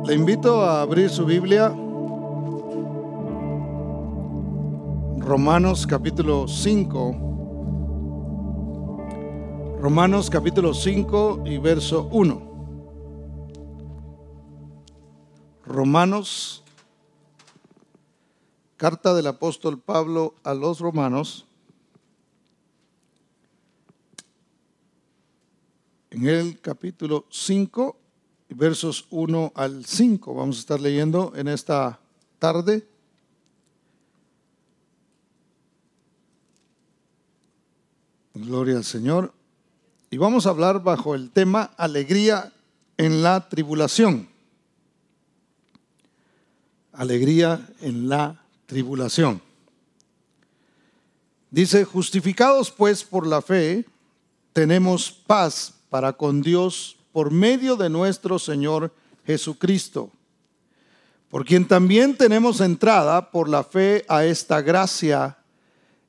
Le invito a abrir su Biblia, Romanos capítulo 5, Romanos capítulo 5 y verso 1. Romanos, carta del apóstol Pablo a los romanos, en el capítulo 5, versos 1 al 5. Vamos a estar leyendo en esta tarde. Gloria al Señor. Y vamos a hablar bajo el tema alegría en la tribulación. Alegría en la tribulación. Dice: justificados pues por la fe, tenemos paz para con Dios por medio de nuestro Señor Jesucristo, por quien también tenemos entrada por la fe a esta gracia,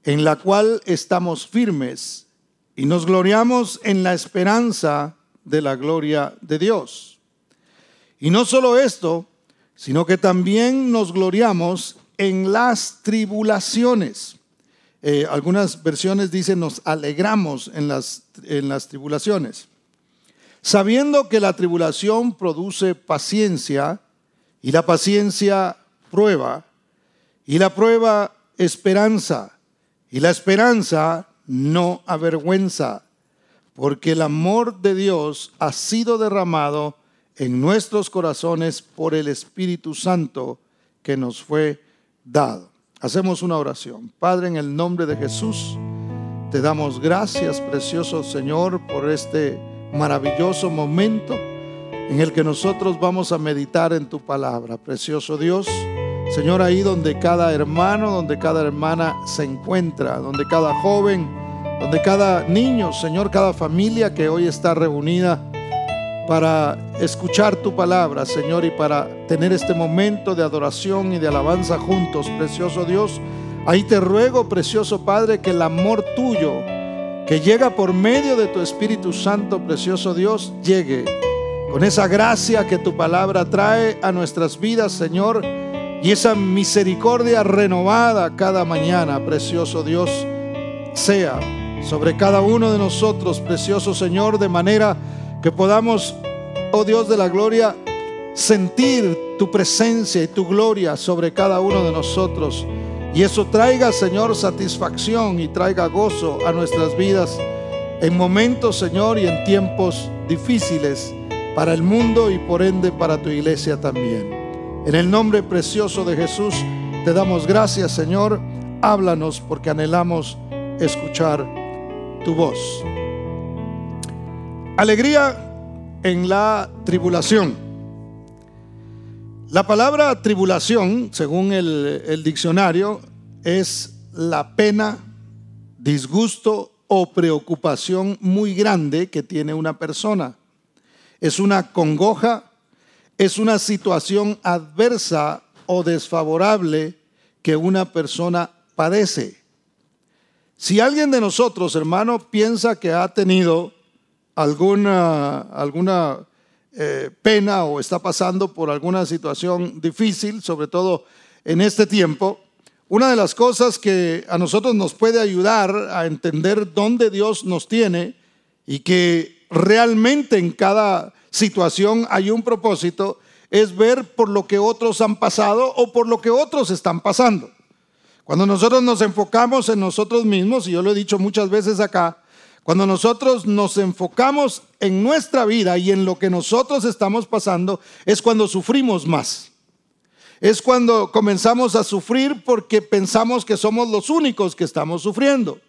en la cual estamos firmes y nos gloriamos en la esperanza de la gloria de Dios. Y no solo esto, sino que también nos gloriamos en las tribulaciones. Algunas versiones dicen nos alegramos en las tribulaciones, sabiendo que la tribulación produce paciencia, y la paciencia prueba, y la prueba esperanza, y la esperanza no avergüenza, porque el amor de Dios ha sido derramado en nuestros corazones por el Espíritu Santo que nos fue dado. Hacemos una oración. Padre, en el nombre de Jesús, te damos gracias, precioso Señor, por este maravilloso momento en el que nosotros vamos a meditar en tu palabra. Precioso Dios, Señor, ahí donde cada hermano, donde cada hermana se encuentra, donde cada joven, donde cada niño, Señor, cada familia que hoy está reunida para escuchar tu palabra, Señor, y para tener este momento de adoración y de alabanza juntos, precioso Dios, ahí te ruego, precioso Padre, que el amor tuyo, que llega por medio de tu Espíritu Santo, precioso Dios, llegue con esa gracia que tu palabra trae a nuestras vidas, Señor, y esa misericordia renovada cada mañana, precioso Dios, sea sobre cada uno de nosotros, precioso Señor, de manera que podamos, oh Dios de la gloria, sentir tu presencia y tu gloria sobre cada uno de nosotros. Y eso traiga, Señor, satisfacción y traiga gozo a nuestras vidas en momentos, Señor, y en tiempos difíciles para el mundo y por ende para tu iglesia también. En el nombre precioso de Jesús te damos gracias, Señor. Háblanos porque anhelamos escuchar tu voz. Alegría en la tribulación. La palabra tribulación, según el diccionario, es la pena, disgusto o preocupación muy grande que tiene una persona. Es una congoja, es una situación adversa o desfavorable que una persona padece. Si alguien de nosotros, hermano, piensa que ha tenido alguna pena o está pasando por alguna situación difícil, sobre todo en este tiempo, una de las cosas que a nosotros nos puede ayudar a entender dónde Dios nos tiene y que realmente en cada situación hay un propósito, es ver por lo que otros han pasado o por lo que otros están pasando. Cuando nosotros nos enfocamos en nosotros mismos, y yo lo he dicho muchas veces acá, cuando nosotros nos enfocamos en nuestra vida y en lo que nosotros estamos pasando, es cuando sufrimos más. Es cuando comenzamos a sufrir porque pensamos que somos los únicos que estamos sufriendo.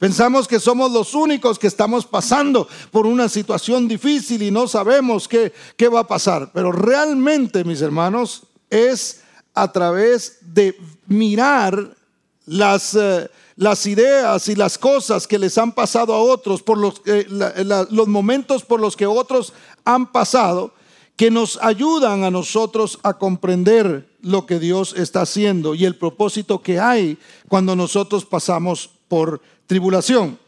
Pensamos que somos los únicos que estamos pasando por una situación difícil y no sabemos qué va a pasar. Pero realmente, mis hermanos, es a través de mirar las ideas y las cosas que les han pasado a otros, por los momentos por los que otros han pasado, que nos ayudan a nosotros a comprender lo que Dios está haciendo y el propósito que hay cuando nosotros pasamos por tribulación.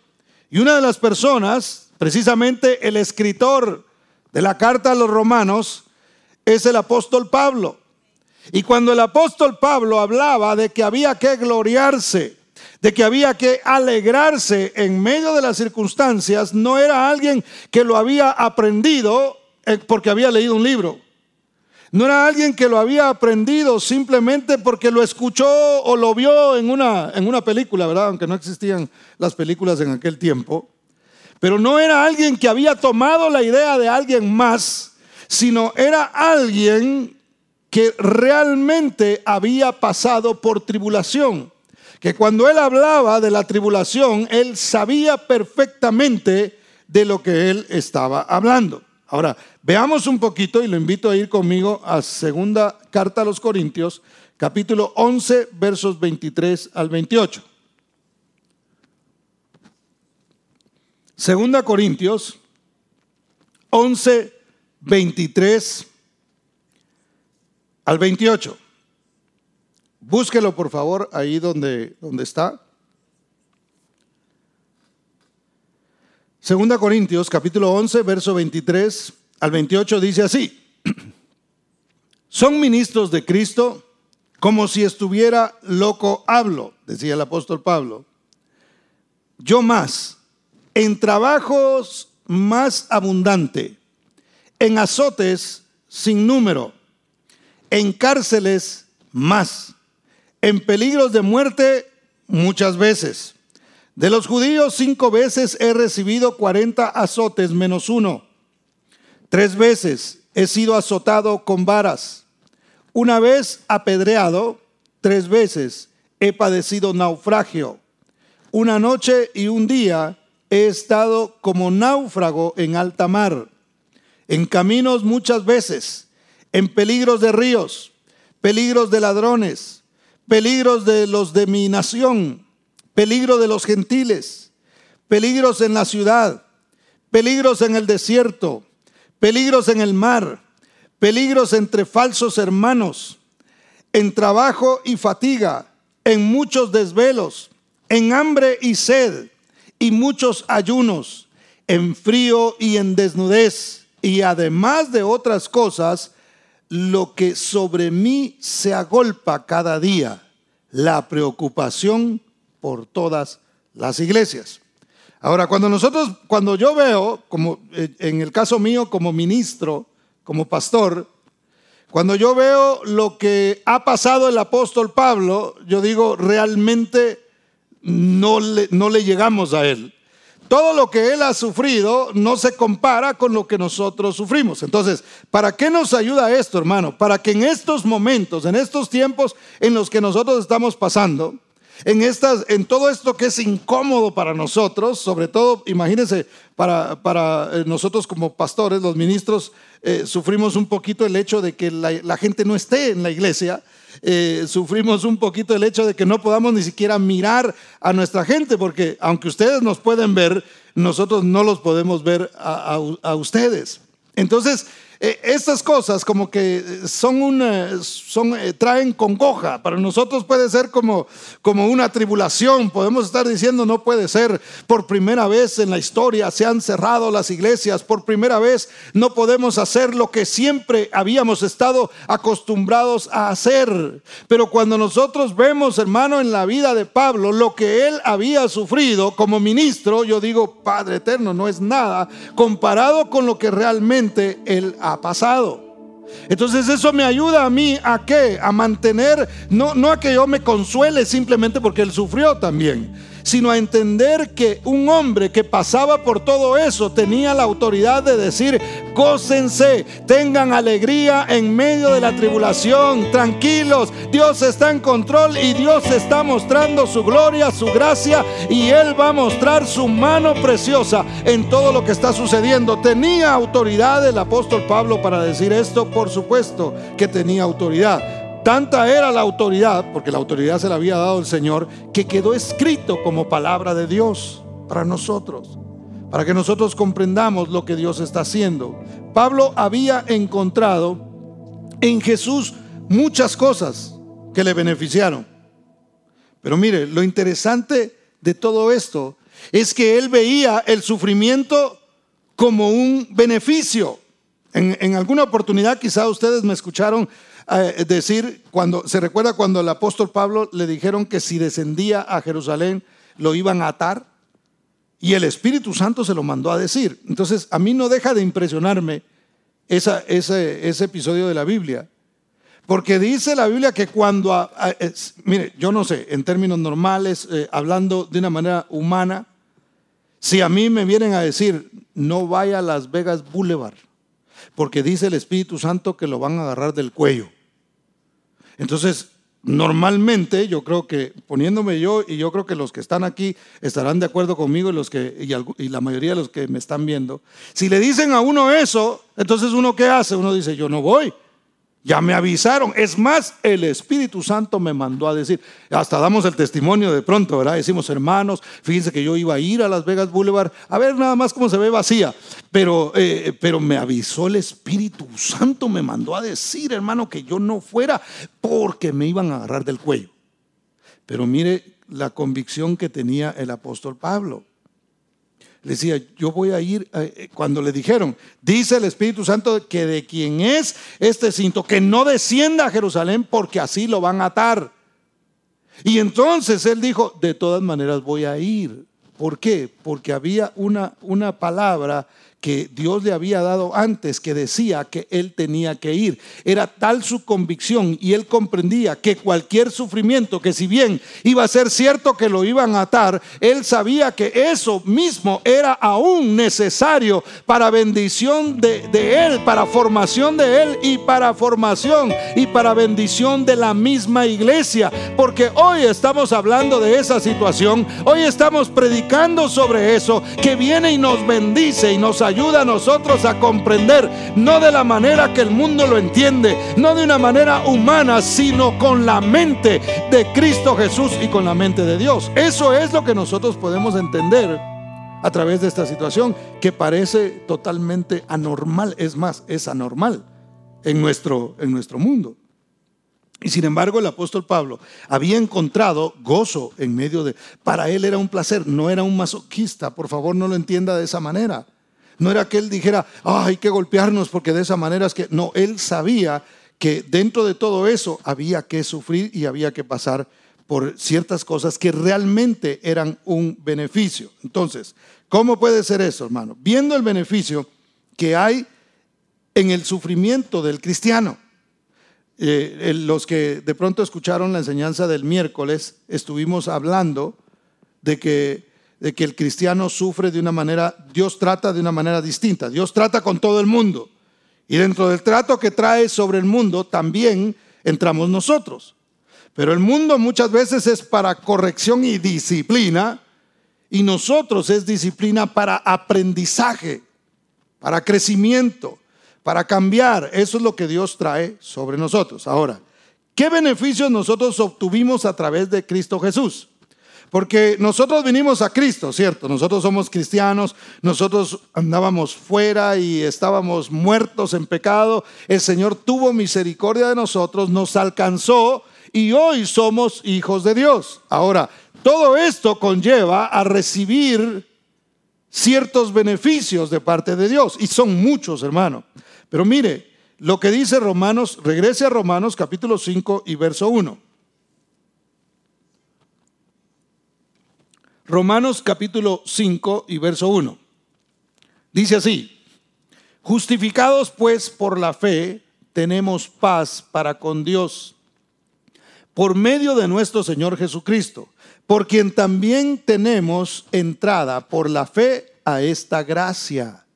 Y una de las personas, precisamente el escritor de la carta a los romanos, es el apóstol Pablo. Y cuando el apóstol Pablo hablaba de que había que gloriarse, de que había que alegrarse en medio de las circunstancias, no era alguien que lo había aprendido porque había leído un libro. No era alguien que lo había aprendido simplemente porque lo escuchó o lo vio en una película, ¿verdad? Aunque no existían las películas en aquel tiempo. Pero no era alguien que había tomado la idea de alguien más, sino era alguien que realmente había pasado por tribulación. Que cuando él hablaba de la tribulación, él sabía perfectamente de lo que él estaba hablando. Ahora, veamos un poquito, y lo invito a ir conmigo a segunda carta a los Corintios, capítulo 11, versos 23 al 28. Segunda Corintios 11, 23 al 28. Búsquelo por favor ahí donde está. Segunda Corintios capítulo 11, verso 23 al 28 dice así: son ministros de Cristo, como si estuviera loco hablo, decía el apóstol Pablo. Yo más, en trabajos más abundante, en azotes sin número, en cárceles más, en peligros de muerte muchas veces. De los judíos 5 veces he recibido 40 azotes menos 1. 3 veces he sido azotado con varas. 1 vez apedreado. 3 veces he padecido naufragio. 1 noche y 1 día he estado como náufrago en alta mar. En caminos muchas veces. En peligros de ríos. Peligros de ladrones. Peligros de los de mi nación. Peligro de los gentiles, peligros en la ciudad, peligros en el desierto, peligros en el mar, peligros entre falsos hermanos, en trabajo y fatiga, en muchos desvelos, en hambre y sed, y muchos ayunos, en frío y en desnudez, y además de otras cosas, lo que sobre mí se agolpa cada día, la preocupación por todas las iglesias. Ahora, cuando yo veo, como en el caso mío como ministro, como pastor, cuando yo veo lo que ha pasado el apóstol Pablo, yo digo, realmente no le llegamos a él. Todo lo que él ha sufrido no se compara con lo que nosotros sufrimos. Entonces, ¿para qué nos ayuda esto, hermano? Para que en estos momentos, en estos tiempos en los que nosotros estamos pasando, en todo esto que es incómodo para nosotros, sobre todo, imagínense, para nosotros como pastores, los ministros, sufrimos un poquito el hecho de que la gente no esté en la iglesia. Sufrimos un poquito el hecho de que no podamos ni siquiera mirar a nuestra gente, porque aunque ustedes nos pueden ver, nosotros no los podemos ver a ustedes. Entonces, estas cosas como que traen congoja. Para nosotros puede ser como una tribulación. Podemos estar diciendo, no puede ser. Por primera vez en la historia se han cerrado las iglesias. Por primera vez no podemos hacer lo que siempre habíamos estado acostumbrados a hacer. Pero cuando nosotros vemos, hermano, en la vida de Pablo, lo que él había sufrido como ministro, yo digo, Padre eterno, no es nada comparado con lo que realmente él ha pasado. Entonces eso me ayuda a mí ¿a qué? A mantener, no a que yo me consuele simplemente porque él sufrió también, sino a entender que un hombre que pasaba por todo eso tenía la autoridad de decir: gócense, tengan alegría en medio de la tribulación, tranquilos, Dios está en control y Dios está mostrando su gloria, su gracia, y Él va a mostrar su mano preciosa en todo lo que está sucediendo. ¿Tenía autoridad el apóstol Pablo para decir esto? Por supuesto que tenía autoridad. Tanta era la autoridad, porque la autoridad se la había dado el Señor, que quedó escrito como palabra de Dios para nosotros, para que nosotros comprendamos lo que Dios está haciendo. Pablo había encontrado en Jesús muchas cosas que le beneficiaron. Pero mire, lo interesante de todo esto es que él veía el sufrimiento como un beneficio. En alguna oportunidad quizá ustedes me escucharon decir, se recuerda cuando el apóstol Pablo le dijeron que si descendía a Jerusalén lo iban a atar, y el Espíritu Santo se lo mandó a decir. Entonces a mí no deja de impresionarme ese episodio de la Biblia, porque dice la Biblia que cuando, mire, yo no sé, en términos normales, hablando de una manera humana, si a mí me vienen a decir no vaya a Las Vegas Boulevard, porque dice el Espíritu Santo que lo van a agarrar del cuello. Entonces, normalmente yo creo que, poniéndome yo, y yo creo que los que están aquí estarán de acuerdo conmigo, y la mayoría de los que me están viendo, si le dicen a uno eso, entonces uno ¿qué hace? Uno dice, yo no voy. Ya me avisaron. Es más, el Espíritu Santo me mandó a decir. Hasta damos el testimonio de pronto, ¿verdad? Decimos, hermanos, fíjense que yo iba a ir a Las Vegas Boulevard a ver nada más cómo se ve vacía. Pero me avisó el Espíritu Santo, me mandó a decir, hermano, que yo no fuera porque me iban a agarrar del cuello. Pero mire la convicción que tenía el apóstol Pablo. Le decía, yo voy a ir, cuando le dijeron, dice el Espíritu Santo que de quien es este cinto, que no descienda a Jerusalén porque así lo van a atar. Y entonces él dijo, de todas maneras voy a ir. ¿Por qué? Porque había una palabra que Dios le había dado antes que decía que él tenía que ir. Era tal su convicción y él comprendía que cualquier sufrimiento, que si bien iba a ser cierto que lo iban a atar, él sabía que eso mismo era aún necesario para bendición de él, para formación de él y para formación y para bendición de la misma iglesia. Porque hoy estamos hablando de esa situación, hoy estamos predicando sobre eso, que viene y nos bendice y nos ayuda a nosotros a comprender, no de la manera que el mundo lo entiende, no de una manera humana, sino con la mente de Cristo Jesús y con la mente de Dios. Eso es lo que nosotros podemos entender a través de esta situación que parece totalmente anormal. Es más, es anormal en nuestro mundo. Y sin embargo el apóstol Pablo había encontrado gozo en medio de, para él era un placer, no era un masoquista. Por favor, no lo entienda de esa manera. No era que él dijera, hay que golpearnos porque de esa manera es que, no, él sabía que dentro de todo eso había que sufrir y había que pasar por ciertas cosas que realmente eran un beneficio. Entonces, ¿cómo puede ser eso, hermano? Viendo el beneficio que hay en el sufrimiento del cristiano. Los que de pronto escucharon la enseñanza del miércoles, estuvimos hablando de que el cristiano sufre de una manera, Dios trata de una manera distinta. Dios trata con todo el mundo, y dentro del trato que trae sobre el mundo también entramos nosotros. Pero el mundo muchas veces es para corrección y disciplina, y nosotros es disciplina para aprendizaje, para crecimiento, para cambiar. Eso es lo que Dios trae sobre nosotros. Ahora, ¿qué beneficios nosotros obtuvimos a través de Cristo Jesús? Porque nosotros vinimos a Cristo, ¿cierto? Nosotros somos cristianos, nosotros andábamos fuera y estábamos muertos en pecado. El Señor tuvo misericordia de nosotros, nos alcanzó y hoy somos hijos de Dios. Ahora, todo esto conlleva a recibir ciertos beneficios de parte de Dios, y son muchos, hermano. Pero mire lo que dice Romanos, regrese a Romanos capítulo 5 y verso 1. Romanos capítulo 5 y verso 1. Dice así: justificados pues por la fe, tenemos paz para con Dios, por medio de nuestro Señor Jesucristo, por quien también tenemos entrada por la fe a esta gracia,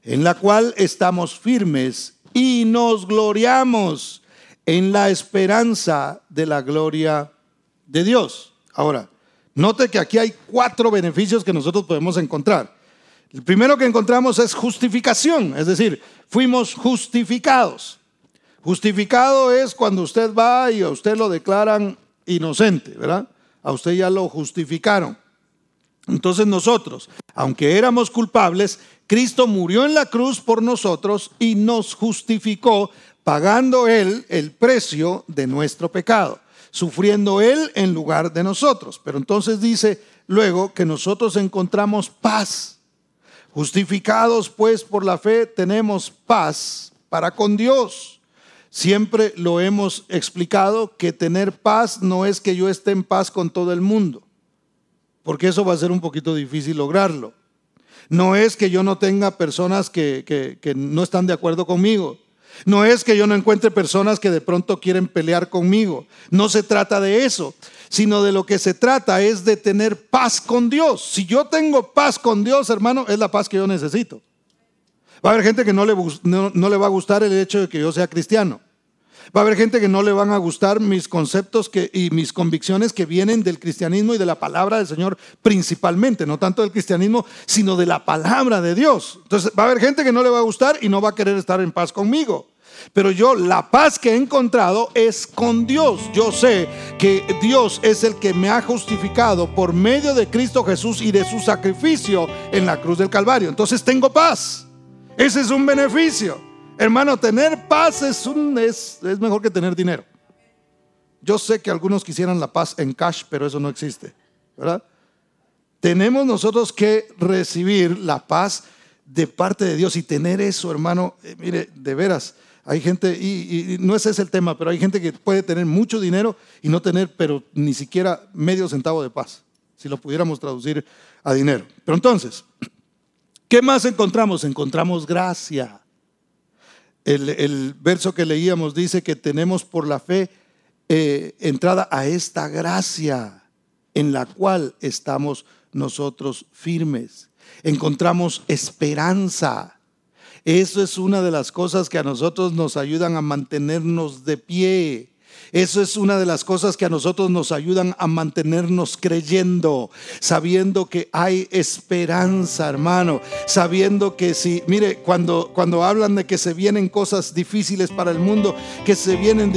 en la cual estamos firmes y nos gloriamos en la esperanza de la gloria de Dios. Ahora, note que aquí hay 4 beneficios que nosotros podemos encontrar. El primero que encontramos es justificación, es decir, fuimos justificados. Justificado es cuando usted va y a usted lo declaran inocente, ¿verdad? A usted ya lo justificaron. Entonces nosotros, aunque éramos culpables, Cristo murió en la cruz por nosotros y nos justificó, pagando Él el precio de nuestro pecado, sufriendo Él en lugar de nosotros. Pero entonces dice luego que nosotros encontramos paz. Justificados pues por la fe tenemos paz para con Dios. Siempre lo hemos explicado que tener paz no es que yo esté en paz con todo el mundo, porque eso va a ser un poquito difícil lograrlo. No es que yo no tenga personas que no están de acuerdo conmigo. No es que yo no encuentre personas que de pronto quieren pelear conmigo. No se trata de eso, sino de lo que se trata es de tener paz con Dios. Si yo tengo paz con Dios, hermano, es la paz que yo necesito. Va a haber gente que no le va a gustar el hecho de que yo sea cristiano. Va a haber gente que no le van a gustar mis conceptos y mis convicciones que vienen del cristianismo y de la palabra del Señor principalmente, no tanto del cristianismo, sino de la palabra de Dios. Entonces va a haber gente que no le va a gustar y no va a querer estar en paz conmigo. Pero yo la paz que he encontrado es con Dios. Yo sé que Dios es el que me ha justificado por medio de Cristo Jesús y de su sacrificio en la cruz del Calvario. Entonces tengo paz. Ese es un beneficio. Hermano, tener paz es mejor que tener dinero. Yo sé que algunos quisieran la paz en cash, pero eso no existe, ¿verdad? Tenemos nosotros que recibir la paz de parte de Dios y tener eso, hermano. Mire, de veras, hay gente, y no ese es el tema, pero hay gente que puede tener mucho dinero y no tener, pero ni siquiera medio centavo de paz, si lo pudiéramos traducir a dinero. Pero entonces, ¿qué más encontramos? Encontramos gracia. El verso que leíamos dice que tenemos por la fe entrada a esta gracia en la cual estamos nosotros firmes. Encontramos esperanza. Eso es una de las cosas que a nosotros nos ayudan a mantenernos de pie. Eso es una de las cosas que a nosotros nos ayudan a mantenernos creyendo, sabiendo que hay esperanza, hermano, sabiendo que si, mire, cuando hablan de que se vienen cosas difíciles para el mundo, que se vienen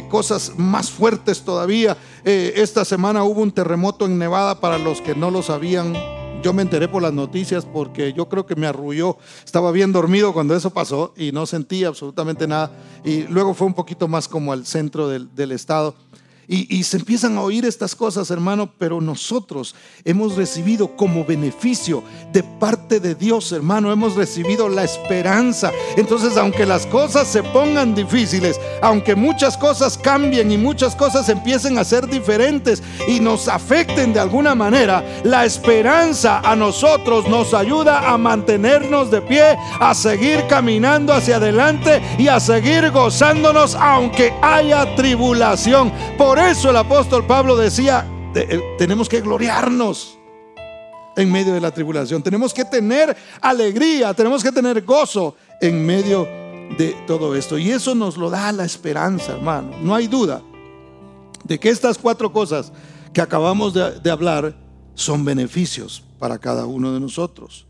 cosas más fuertes todavía. Esta semana hubo un terremoto en Nevada, para los que no lo sabían. Yo me enteré por las noticias porque yo creo que me arrulló. Estaba bien dormido cuando eso pasó y no sentí absolutamente nada. Y luego fue un poquito más como al centro del estado. Y se empiezan a oír estas cosas, hermano, pero nosotros hemos recibido como beneficio de parte de Dios, hermano, hemos recibido la esperanza. Entonces, aunque las cosas se pongan difíciles, aunque muchas cosas cambien y muchas cosas empiecen a ser diferentes y nos afecten de alguna manera, la esperanza a nosotros nos ayuda a mantenernos de pie, a seguir caminando hacia adelante y a seguir gozándonos aunque haya tribulación. Por eso el apóstol Pablo decía, tenemos que gloriarnos en medio de la tribulación. Tenemos que tener alegría, tenemos que tener gozo en medio de todo esto. Y eso nos lo da la esperanza, hermano. No hay duda de que estas cuatro cosas que acabamos de hablar son beneficios para cada uno de nosotros.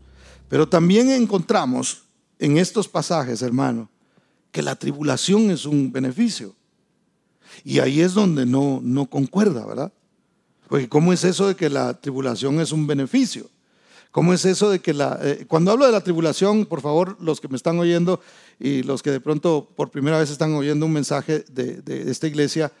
Pero también encontramos en estos pasajes, hermano, que la tribulación es un beneficio. Y ahí es donde no concuerda, ¿verdad? Porque ¿cómo es eso de que la tribulación es un beneficio? ¿Cómo es eso de que cuando hablo de la tribulación, por favor, los que me están oyendo y los que de pronto por primera vez están oyendo un mensaje de esta iglesia,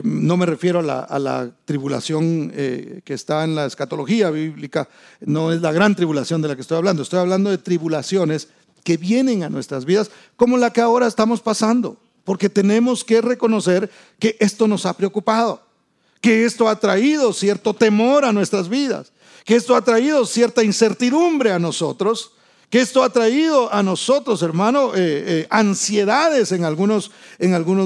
no me refiero a la tribulación que está en la escatología bíblica, no es la gran tribulación de la que estoy hablando de tribulaciones que vienen a nuestras vidas, como la que ahora estamos pasando. Porque tenemos que reconocer que esto nos ha preocupado, que esto ha traído cierto temor a nuestras vidas, que esto ha traído cierta incertidumbre a nosotros, que esto ha traído a nosotros, hermano, ansiedades en algunos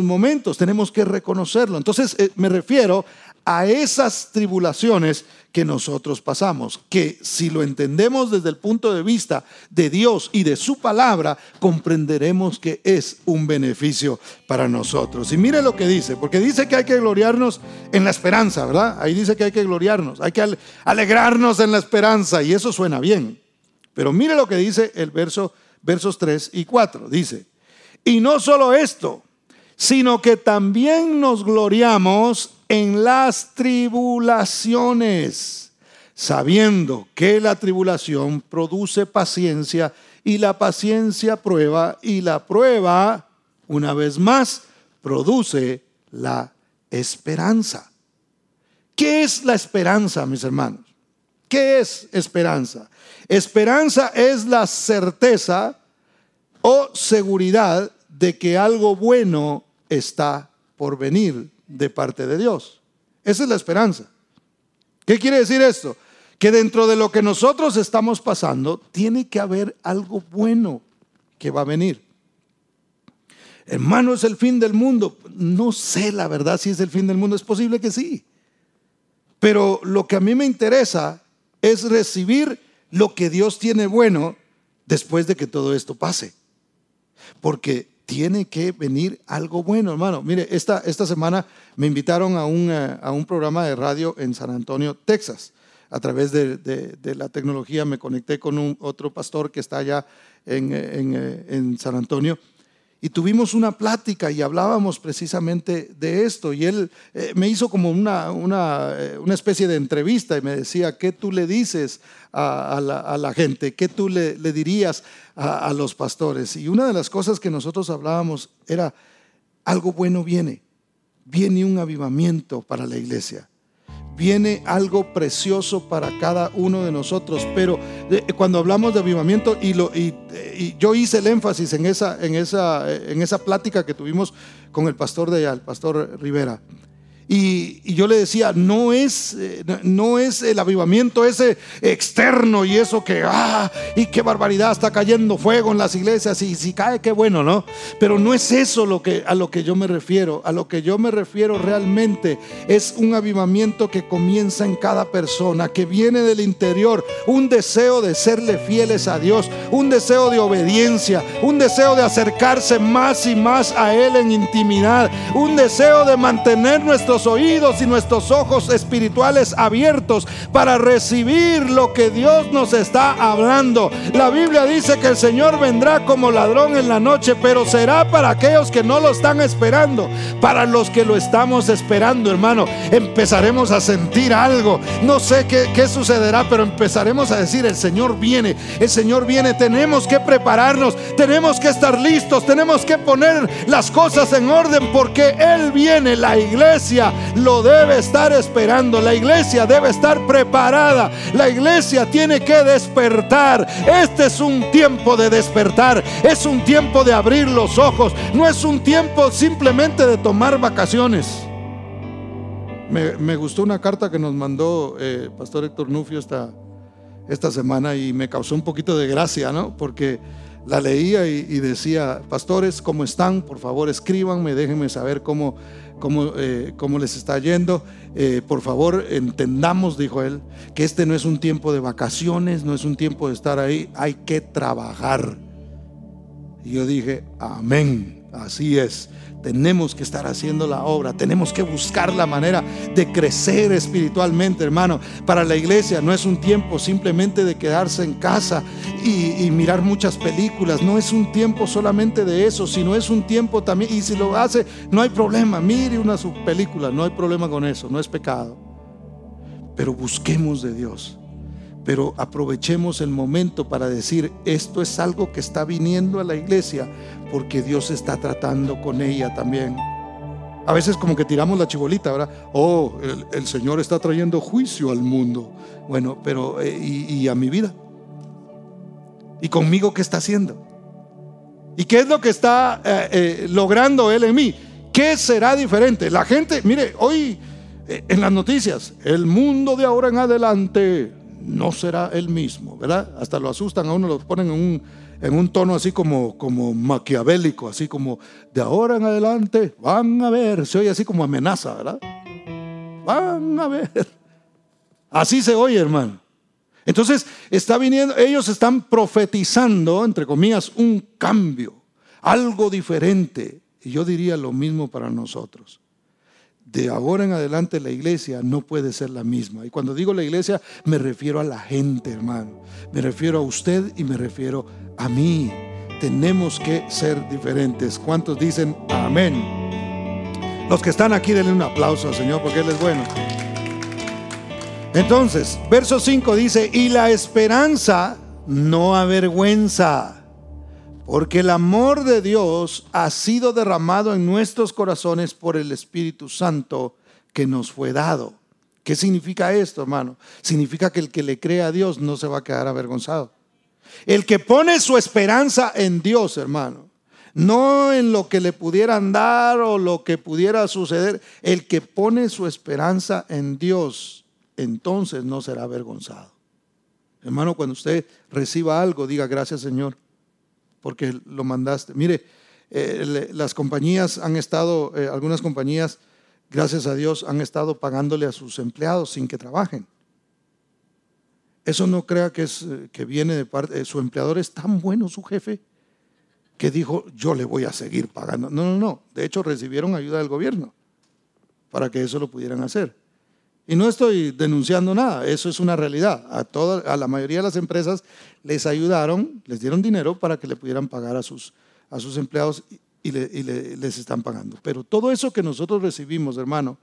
momentos. Tenemos que reconocerlo. Entonces me refiero a esas tribulaciones que nosotros pasamos, que si lo entendemos desde el punto de vista de Dios y de su palabra, comprenderemos que es un beneficio para nosotros. Y mire lo que dice, porque dice que hay que gloriarnos en la esperanza, ¿verdad? Ahí dice que hay que gloriarnos, hay que alegrarnos en la esperanza, y eso suena bien. Pero mire lo que dice el versos 3 y 4, dice: y no solo esto, sino que también nos gloriamos en las tribulaciones, sabiendo que la tribulación produce paciencia, y la paciencia prueba, y la prueba, una vez más, produce la esperanza. ¿Qué es la esperanza, mis hermanos? ¿Qué es esperanza? Esperanza es la certeza o seguridad de que algo bueno está por venir de parte de Dios. Esa es la esperanza. ¿Qué quiere decir esto? Que dentro de lo que nosotros estamos pasando, tiene que haber algo bueno que va a venir. Hermano, ¿es el fin del mundo? No sé la verdad si es el fin del mundo. Es posible que sí. Pero lo que a mí me interesa es recibir lo que Dios tiene bueno después de que todo esto pase. Porque tiene que venir algo bueno, hermano. Mire, esta semana me invitaron a un programa de radio en San Antonio, Texas. A través de la tecnología me conecté con otro pastor que está allá en San Antonio. Y tuvimos una plática y hablábamos precisamente de esto. Y él me hizo como una especie de entrevista y me decía, ¿qué tú le dices a la gente? ¿Qué tú le dirías a los pastores? Y una de las cosas que nosotros hablábamos era, algo bueno viene. Viene un avivamiento para la iglesia. Viene algo precioso para cada uno de nosotros. Pero cuando hablamos de avivamiento, y yo hice el énfasis en esa plática que tuvimos con el pastor de allá, el pastor Rivera. Y yo le decía, no es el avivamiento ese externo y eso que, y qué barbaridad, está cayendo fuego en las iglesias, y si cae, qué bueno, ¿no? Pero no es eso a lo que yo me refiero. A lo que yo me refiero realmente es un avivamiento que comienza en cada persona, que viene del interior, un deseo de serle fieles a Dios, un deseo de obediencia, un deseo de acercarse más y más a Él en intimidad, un deseo de mantener nuestros oídos y nuestros ojos espirituales abiertos para recibir lo que Dios nos está hablando. La Biblia dice que el Señor vendrá como ladrón en la noche, pero será para aquellos que no lo están esperando. Para los que lo estamos esperando, hermano, empezaremos a sentir algo. No sé qué sucederá, pero empezaremos a decir, el Señor viene, el Señor viene. Tenemos que prepararnos, tenemos que estar listos, tenemos que poner las cosas en orden, porque Él viene. La iglesia lo debe estar esperando, la iglesia debe estar preparada, la iglesia tiene que despertar. Este es un tiempo de despertar, es un tiempo de abrir los ojos, no es un tiempo simplemente de tomar vacaciones. Me gustó una carta que nos mandó Pastor Héctor Nufio esta semana y me causó un poquito de gracia, ¿no? Porque la leía y decía, pastores, ¿cómo están? Por favor, escríbanme, déjenme saber cómo les está yendo. Por favor, entendamos, dijo él, que este no es un tiempo de vacaciones, no es un tiempo de estar ahí, hay que trabajar. Y yo dije, amén, así es. Tenemos que estar haciendo la obra, tenemos que buscar la manera de crecer espiritualmente, hermano. Para la iglesia no es un tiempo simplemente de quedarse en casa y mirar muchas películas. No es un tiempo solamente de eso, sino es un tiempo también, y si lo hace, no hay problema, mire una película, no hay problema con eso, no es pecado. Pero busquemos de Dios. Pero aprovechemos el momento para decir, esto es algo que está viniendo a la iglesia, porque Dios está tratando con ella también. A veces como que tiramos la chibolita, ¿verdad? El Señor está trayendo juicio al mundo. Bueno, pero y a mi vida. ¿Y conmigo qué está haciendo? ¿Y qué es lo que está logrando Él en mí? ¿Qué será diferente? La gente, mire, hoy en las noticias, el mundo de ahora en adelante no será el mismo, ¿verdad? Hasta lo asustan a uno, lo ponen en un tono así como maquiavélico, así como de ahora en adelante van a ver, se oye así como amenaza, ¿verdad? Van a ver. Así se oye, hermano. Entonces está viniendo, ellos están profetizando, entre comillas, un cambio, algo diferente. Y yo diría lo mismo para nosotros. De ahora en adelante la iglesia no puede ser la misma. Y cuando digo la iglesia me refiero a la gente, hermano. Me refiero a usted y me refiero a mí. Tenemos que ser diferentes. ¿Cuántos dicen amén? Los que están aquí, denle un aplauso al Señor porque Él es bueno. Entonces, verso 5 dice, y la esperanza no avergüenza, porque el amor de Dios ha sido derramado en nuestros corazones por el Espíritu Santo que nos fue dado. ¿Qué significa esto, hermano? Significa que el que le cree a Dios no se va a quedar avergonzado. El que pone su esperanza en Dios, hermano, no en lo que le pudieran dar o lo que pudiera suceder. El que pone su esperanza en Dios, entonces no será avergonzado. Hermano, cuando usted reciba algo, diga gracias, Señor, porque lo mandaste. Mire, las compañías han estado, algunas compañías, gracias a Dios, han estado pagándole a sus empleados sin que trabajen. Eso no crea que viene de parte, su empleador es tan bueno, su jefe, que dijo, yo le voy a seguir pagando. No. De hecho, recibieron ayuda del gobierno para que eso lo pudieran hacer. Y no estoy denunciando nada, eso es una realidad. A la mayoría de las empresas les ayudaron, les dieron dinero para que le pudieran pagar a sus empleados y les están pagando. Pero todo eso que nosotros recibimos, hermano,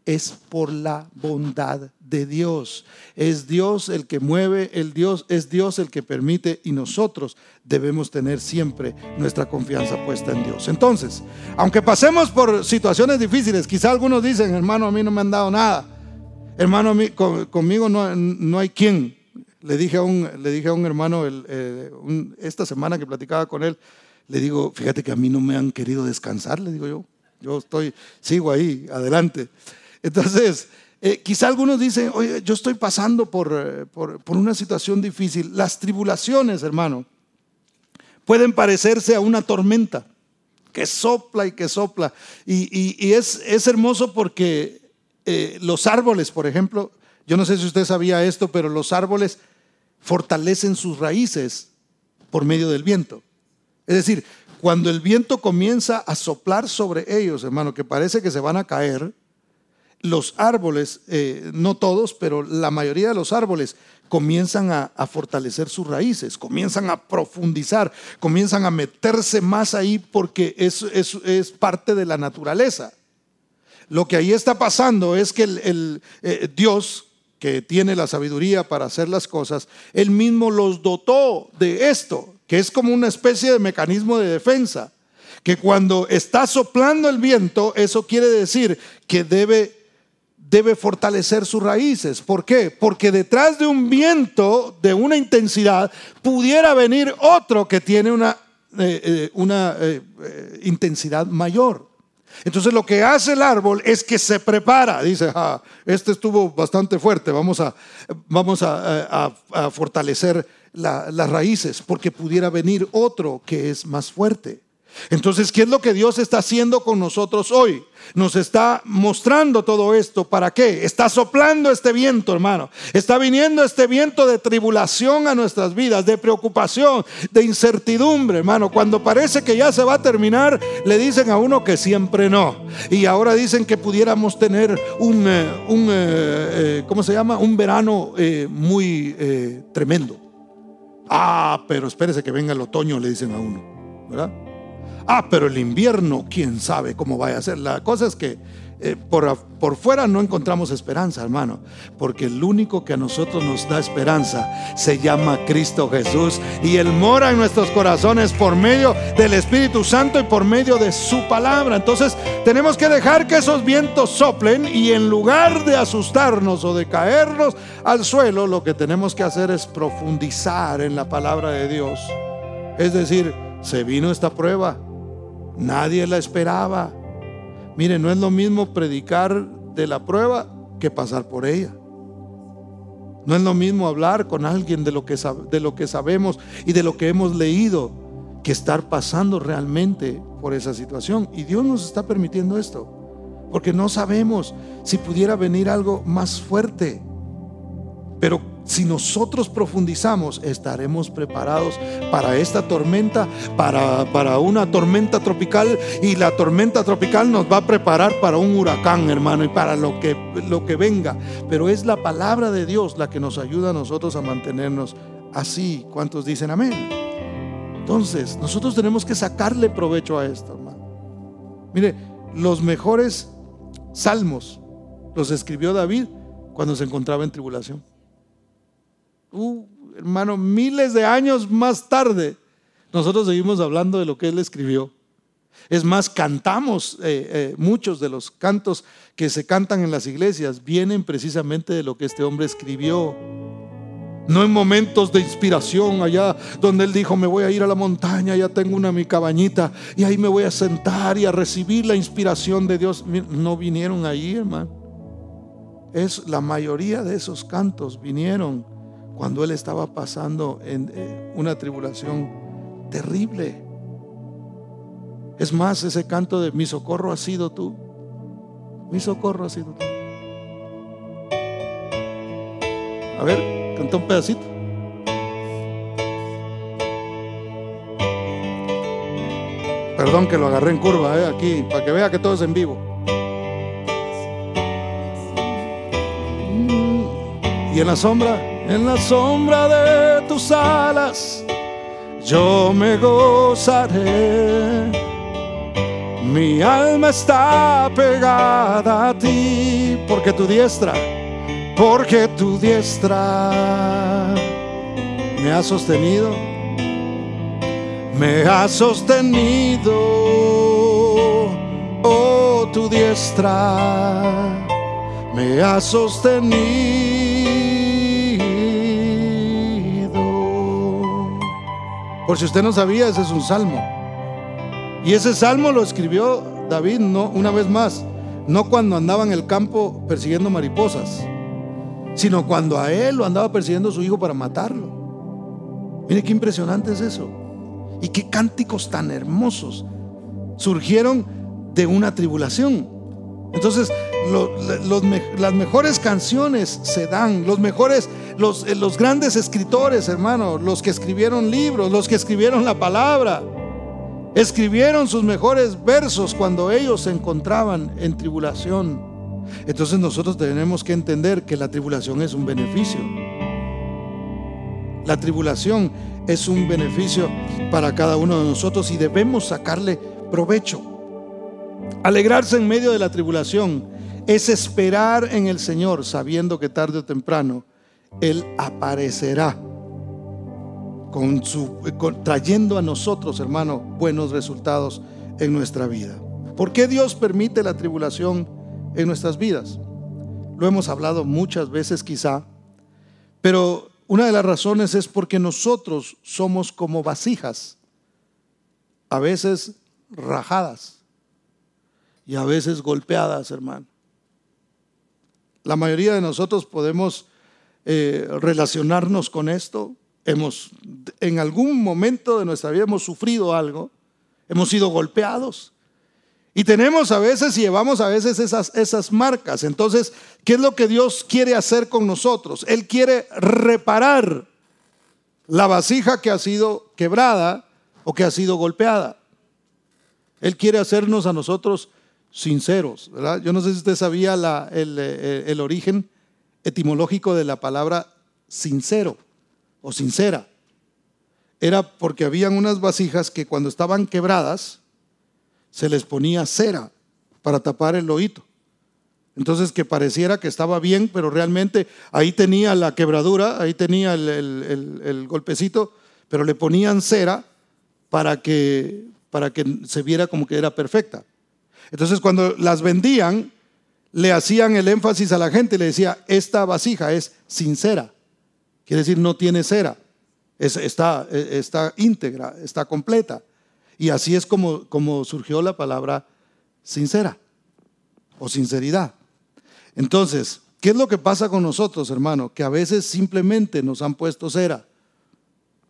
es por la bondad de Dios. Es Dios el que mueve, es Dios el que permite, y nosotros debemos tener siempre nuestra confianza puesta en Dios. Entonces, aunque pasemos por situaciones difíciles, quizá algunos dicen, hermano, a mí no me han dado nada. Hermano, conmigo no hay quien. Le dije a un hermano esta semana que platicaba con él, le digo, fíjate que a mí no me han querido descansar, le digo yo sigo ahí, adelante. Entonces, quizá algunos dicen, oye, yo estoy pasando por una situación difícil. Las tribulaciones, hermano, pueden parecerse a una tormenta que sopla y que sopla. Y es hermoso porque los árboles, por ejemplo, yo no sé si usted sabía esto, pero los árboles fortalecen sus raíces por medio del viento. Es decir, cuando el viento comienza a soplar sobre ellos, hermano, que parece que se van a caer, los árboles, no todos, pero la mayoría de los árboles comienzan a fortalecer sus raíces, comienzan a profundizar, comienzan a meterse más ahí porque es parte de la naturaleza. Lo que ahí está pasando es que Dios, que tiene la sabiduría para hacer las cosas, Él mismo los dotó de esto, que es como una especie de mecanismo de defensa, que cuando está soplando el viento, eso quiere decir que debe fortalecer sus raíces. ¿Por qué? Porque detrás de un viento de una intensidad pudiera venir otro que tiene una intensidad mayor. Entonces lo que hace el árbol es que se prepara, dice, este estuvo bastante fuerte, vamos a fortalecer las raíces, porque pudiera venir otro que es más fuerte. Entonces, ¿qué es lo que Dios está haciendo con nosotros hoy? Nos está mostrando todo esto. ¿Para qué? Está soplando este viento, hermano. Está viniendo este viento de tribulación a nuestras vidas, de preocupación, de incertidumbre, hermano. Cuando parece que ya se va a terminar, le dicen a uno que siempre no. Y ahora dicen que pudiéramos tener ¿cómo se llama? Un verano muy tremendo. Pero espérese que venga el otoño, le dicen a uno, ¿verdad? Pero el invierno, quién sabe cómo vaya a ser. La cosa es que por fuera no encontramos esperanza, hermano, porque el único que a nosotros nos da esperanza se llama Cristo Jesús, y Él mora en nuestros corazones por medio del Espíritu Santo y por medio de su palabra. Entonces tenemos que dejar que esos vientos soplen, y en lugar de asustarnos o de caernos al suelo, lo que tenemos que hacer es profundizar en la palabra de Dios. Es decir, se vino esta prueba, nadie la esperaba. Mire, no es lo mismo predicar de la prueba que pasar por ella. No es lo mismo hablar con alguien de lo que sabemos y de lo que hemos leído, que estar pasando realmente por esa situación. Y Dios nos está permitiendo esto porque no sabemos si pudiera venir algo más fuerte. Pero si nosotros profundizamos, estaremos preparados para esta tormenta, para una tormenta tropical, y la tormenta tropical nos va a preparar para un huracán, hermano, y para lo que venga. Pero es la palabra de Dios la que nos ayuda a nosotros a mantenernos así. ¿Cuántos dicen amén? Entonces, nosotros tenemos que sacarle provecho a esto, hermano. Mire, los mejores salmos los escribió David cuando se encontraba en tribulación. Hermano, miles de años más tarde nosotros seguimos hablando de lo que él escribió. Es más, cantamos, muchos de los cantos que se cantan en las iglesias vienen precisamente de lo que este hombre escribió. No en momentos de inspiración allá donde él dijo: me voy a ir a la montaña, ya tengo mi cabañita y ahí me voy a sentar y a recibir la inspiración de Dios. No vinieron ahí, hermano. La mayoría de esos cantos vinieron cuando él estaba pasando en una tribulación terrible. Es más, ese canto de mi socorro has sido tú, mi socorro has sido tú. A ver, canta un pedacito. Perdón que lo agarré en curva, aquí, para que vea que todo es en vivo. Y en la sombra de tus alas yo me gozaré. Mi alma está pegada a ti, porque tu diestra me ha sostenido, oh, tu diestra me ha sostenido. Por si usted no sabía, ese es un salmo. Y ese salmo lo escribió David, no, una vez más, no cuando andaba en el campo persiguiendo mariposas, sino cuando a él lo andaba persiguiendo su hijo para matarlo. Mire qué impresionante es eso. Y qué cánticos tan hermosos surgieron de una tribulación. Entonces las mejores canciones se dan, los grandes escritores, hermano, los que escribieron libros, los que escribieron la palabra, escribieron sus mejores versos cuando ellos se encontraban en tribulación. Entonces nosotros tenemos que entender que la tribulación es un beneficio. La tribulación es un beneficio para cada uno de nosotros y debemos sacarle provecho. Alegrarse en medio de la tribulación es esperar en el Señor, sabiendo que tarde o temprano Él aparecerá trayendo a nosotros, hermano, buenos resultados en nuestra vida. ¿Por qué Dios permite la tribulación en nuestras vidas? Lo hemos hablado muchas veces quizá, pero una de las razones es porque nosotros somos como vasijas, a veces rajadas y a veces golpeadas, hermano. La mayoría de nosotros podemos relacionarnos con esto. En algún momento de nuestra vida hemos sufrido algo, hemos sido golpeados y tenemos a veces y llevamos a veces esas marcas. Entonces, ¿qué es lo que Dios quiere hacer con nosotros? Él quiere reparar la vasija que ha sido quebrada o que ha sido golpeada. Él quiere hacernos a nosotros sinceros, ¿verdad? Yo no sé si usted sabía el origen etimológico de la palabra sincero o sincera. Era porque habían unas vasijas que cuando estaban quebradas se les ponía cera para tapar el hoyito. Entonces, que pareciera que estaba bien, pero realmente ahí tenía la quebradura, ahí tenía el golpecito, pero le ponían cera para que se viera como que era perfecta. Entonces, cuando las vendían, le hacían el énfasis a la gente y le decía: esta vasija es sincera. Quiere decir, no tiene cera, está íntegra, está completa. Y así es como surgió la palabra sincera o sinceridad. Entonces, ¿qué es lo que pasa con nosotros, hermano? Que a veces simplemente nos han puesto cera.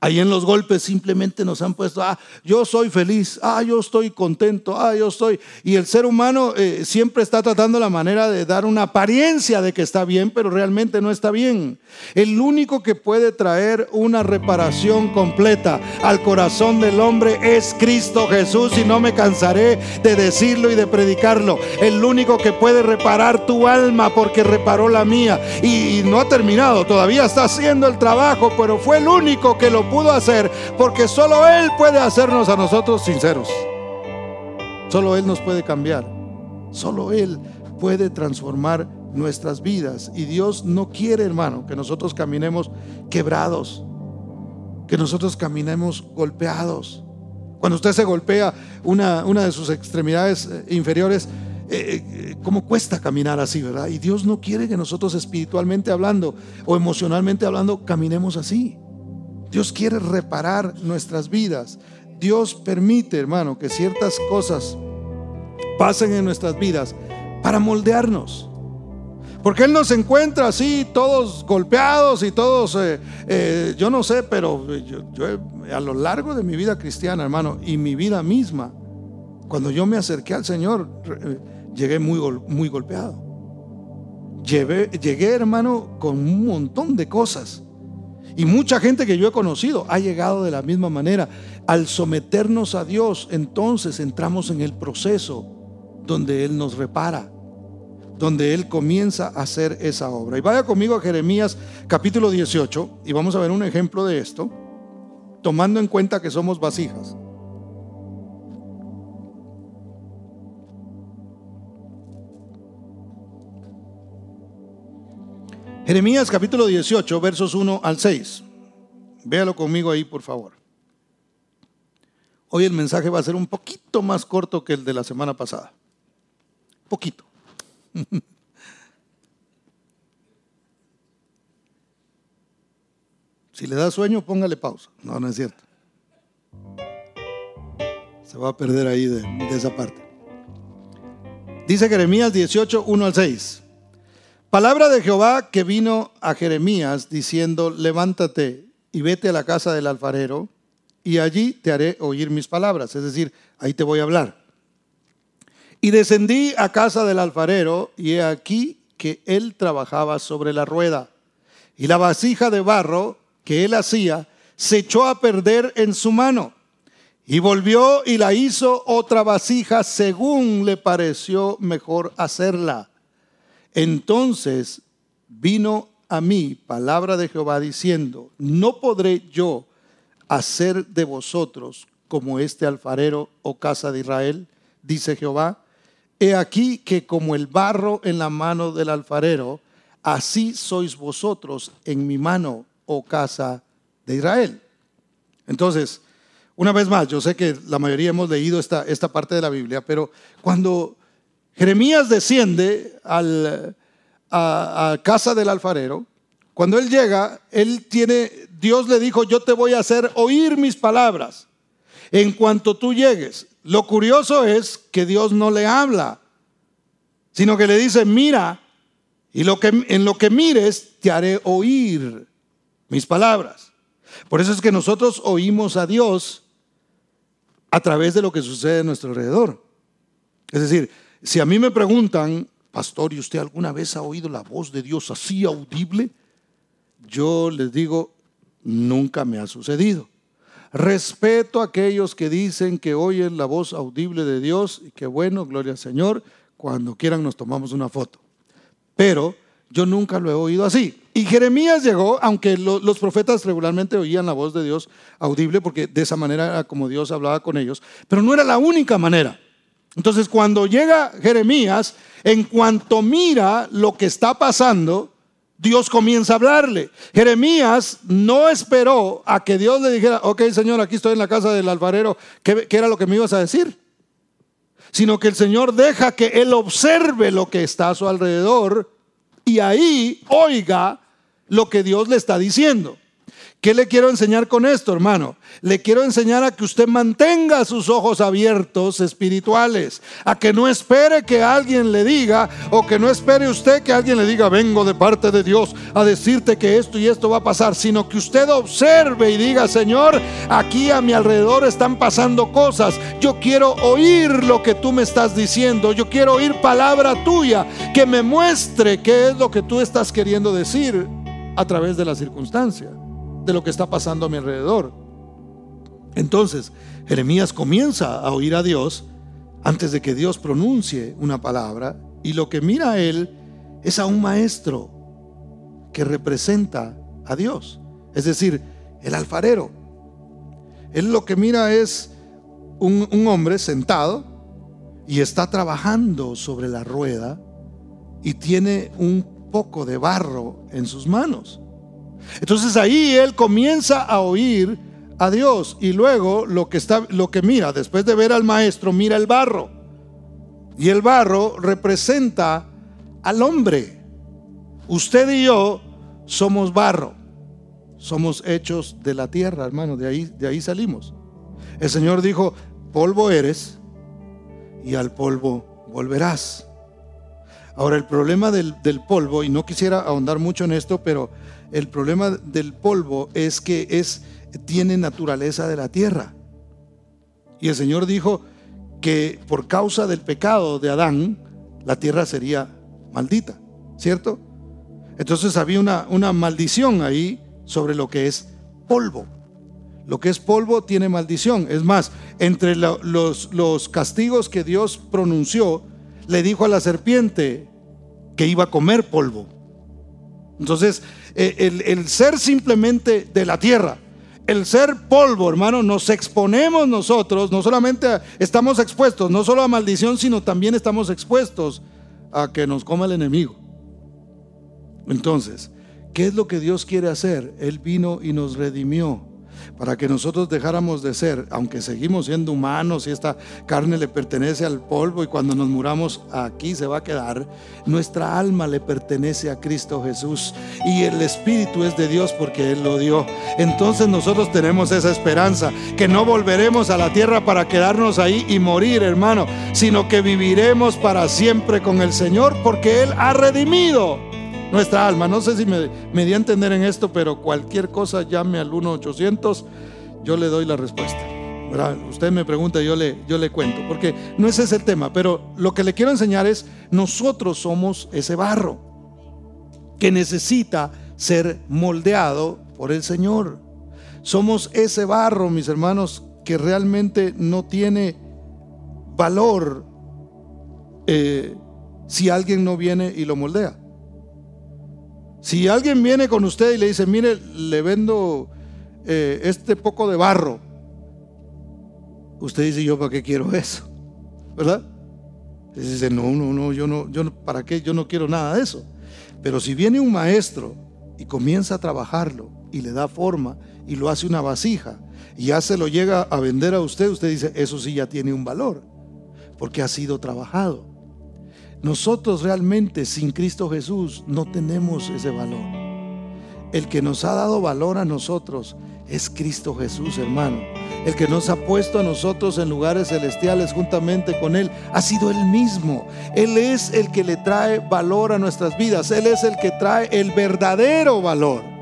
Ahí en los golpes simplemente nos han puesto: yo soy feliz, yo estoy contento, yo estoy. Y el ser humano siempre está tratando la manera de dar una apariencia de que está bien, pero realmente no está bien. El único que puede traer una reparación completa al corazón del hombre es Cristo Jesús, y no me cansaré de decirlo y de predicarlo. El único que puede reparar tu alma, porque reparó la mía, y no ha terminado, todavía está haciendo el trabajo, pero fue el único que lo pudo hacer, porque solo Él puede hacernos a nosotros sinceros. Solo Él nos puede cambiar, solo Él puede transformar nuestras vidas. Y Dios no quiere, hermano, que nosotros caminemos quebrados, que nosotros caminemos golpeados. Cuando usted se golpea una de sus extremidades inferiores, ¿cómo cuesta caminar así, verdad? Y Dios no quiere que nosotros espiritualmente hablando o emocionalmente hablando caminemos así. Dios quiere reparar nuestras vidas. Dios permite, hermano, que ciertas cosas pasen en nuestras vidas para moldearnos. Porque Él nos encuentra así, todos golpeados y todos, yo no sé, pero yo a lo largo de mi vida cristiana, hermano, y mi vida misma, cuando yo me acerqué al Señor, llegué muy golpeado. Llegué, hermano, con un montón de cosas. Y mucha gente que yo he conocido ha llegado de la misma manera. Al someternos a Dios, entonces entramos en el proceso donde Él nos repara, donde Él comienza a hacer esa obra. Y vaya conmigo a Jeremías capítulo 18 y vamos a ver un ejemplo de esto, tomando en cuenta que somos vasijas. Jeremías capítulo 18, versos 1 al 6. Véalo conmigo ahí, por favor. Hoy el mensaje va a ser un poquito más corto que el de la semana pasada. Poquito. Si le da sueño, póngale pausa. No, no es cierto. Se va a perder ahí de esa parte. Dice Jeremías 18, 1 al 6. Palabra de Jehová que vino a Jeremías diciendo: levántate y vete a la casa del alfarero, y allí te haré oír mis palabras. Es decir, ahí te voy a hablar. Y descendí a casa del alfarero, y he aquí que él trabajaba sobre la rueda, y la vasija de barro que él hacía se echó a perder en su mano, y volvió y la hizo otra vasija según le pareció mejor hacerla. Entonces vino a mí palabra de Jehová diciendo: no podré yo hacer de vosotros como este alfarero, oh casa de Israel, dice Jehová. He aquí que como el barro en la mano del alfarero, así sois vosotros en mi mano, oh casa de Israel. Entonces, una vez más, yo sé que la mayoría hemos leído esta parte de la Biblia, pero cuando Jeremías desciende a casa del alfarero, cuando él llega, Dios le dijo: yo te voy a hacer oír mis palabras en cuanto tú llegues. Lo curioso es que Dios no le habla, sino que le dice: mira, y en lo que mires te haré oír mis palabras. Por eso es que nosotros oímos a Dios a través de lo que sucede a nuestro alrededor. Es decir, si a mí me preguntan: pastor, ¿y usted alguna vez ha oído la voz de Dios así audible? Yo les digo: nunca me ha sucedido. Respeto a aquellos que dicen que oyen la voz audible de Dios, y que bueno, gloria al Señor, cuando quieran nos tomamos una foto. Pero yo nunca lo he oído así. Y Jeremías llegó, aunque los profetas regularmente oían la voz de Dios audible, porque de esa manera era como Dios hablaba con ellos, pero no era la única manera. Entonces, cuando llega Jeremías, en cuanto mira lo que está pasando, Dios comienza a hablarle. Jeremías no esperó a que Dios le dijera: ok, Señor, aquí estoy en la casa del alfarero, ¿qué era lo que me ibas a decir? Sino que el Señor deja que él observe lo que está a su alrededor y ahí oiga lo que Dios le está diciendo. ¿Qué le quiero enseñar con esto, hermano? Le quiero enseñar a que usted mantenga sus ojos abiertos espirituales, a que no espere que alguien le diga, o que no espere usted que alguien le diga: vengo de parte de Dios a decirte que esto y esto va a pasar, sino que usted observe y diga: Señor, aquí a mi alrededor están pasando cosas, yo quiero oír lo que tú me estás diciendo, yo quiero oír palabra tuya que me muestre qué es lo que tú estás queriendo decir a través de la circunstancia, de lo que está pasando a mi alrededor. Entonces Jeremías comienza a oír a Dios antes de que Dios pronuncie una palabra, y lo que mira a él es a un maestro que representa a Dios, es decir, el alfarero. Él lo que mira es un hombre sentado y está trabajando sobre la rueda y tiene un poco de barro en sus manos. Entonces ahí él comienza a oír a Dios. Y luego lo que mira, después de ver al maestro, mira el barro. Y el barro representa al hombre. Usted y yo somos barro. Somos hechos de la tierra, hermano. De ahí salimos. El Señor dijo: polvo eres y al polvo volverás. Ahora, el problema del polvo, y no quisiera ahondar mucho en esto, pero el problema del polvo es que tiene naturaleza de la tierra. Y el Señor dijo que por causa del pecado de Adán, la tierra sería maldita, ¿cierto? Entonces había una maldición ahí sobre lo que es polvo. Lo que es polvo tiene maldición. Es más, entre los castigos que Dios pronunció, le dijo a la serpiente que iba a comer polvo. Entonces, el ser simplemente de la tierra, el ser polvo, hermano, nos exponemos nosotros. No solamente estamos expuestos, no solo a maldición, sino también estamos expuestos a que nos coma el enemigo. Entonces, ¿qué es lo que Dios quiere hacer? Él vino y nos redimió para que nosotros dejáramos de ser, aunque seguimos siendo humanos y esta carne le pertenece al polvo, y cuando nos muramos aquí se va a quedar, nuestra alma le pertenece a Cristo Jesús y el Espíritu es de Dios porque Él lo dio. Entonces nosotros tenemos esa esperanza, que no volveremos a la tierra para quedarnos ahí y morir, hermano, sino que viviremos para siempre con el Señor, porque Él ha redimido nuestra alma. No sé si me di a entender en esto, pero cualquier cosa llame al 1-800, yo le doy la respuesta, ¿verdad? Usted me pregunta, yo le cuento, porque no ese es el tema. Pero lo que le quiero enseñar es: nosotros somos ese barro que necesita ser moldeado por el Señor. Somos ese barro, mis hermanos, que realmente no tiene valor si alguien no viene y lo moldea. Si alguien viene con usted y le dice: mire, le vendo este poco de barro, usted dice: ¿yo para qué quiero eso? ¿Verdad? Usted dice: no, yo no, ¿para qué? Yo no quiero nada de eso. Pero si viene un maestro y comienza a trabajarlo y le da forma y lo hace una vasija y ya se lo llega a vender a usted, usted dice: eso sí ya tiene un valor, porque ha sido trabajado. Nosotros realmente sin Cristo Jesús no tenemos ese valor. El que nos ha dado valor a nosotros es Cristo Jesús, hermano. El que nos ha puesto a nosotros en lugares celestiales juntamente con Él ha sido Él mismo. Él es el que le trae valor a nuestras vidas. Él es el que trae el verdadero valor.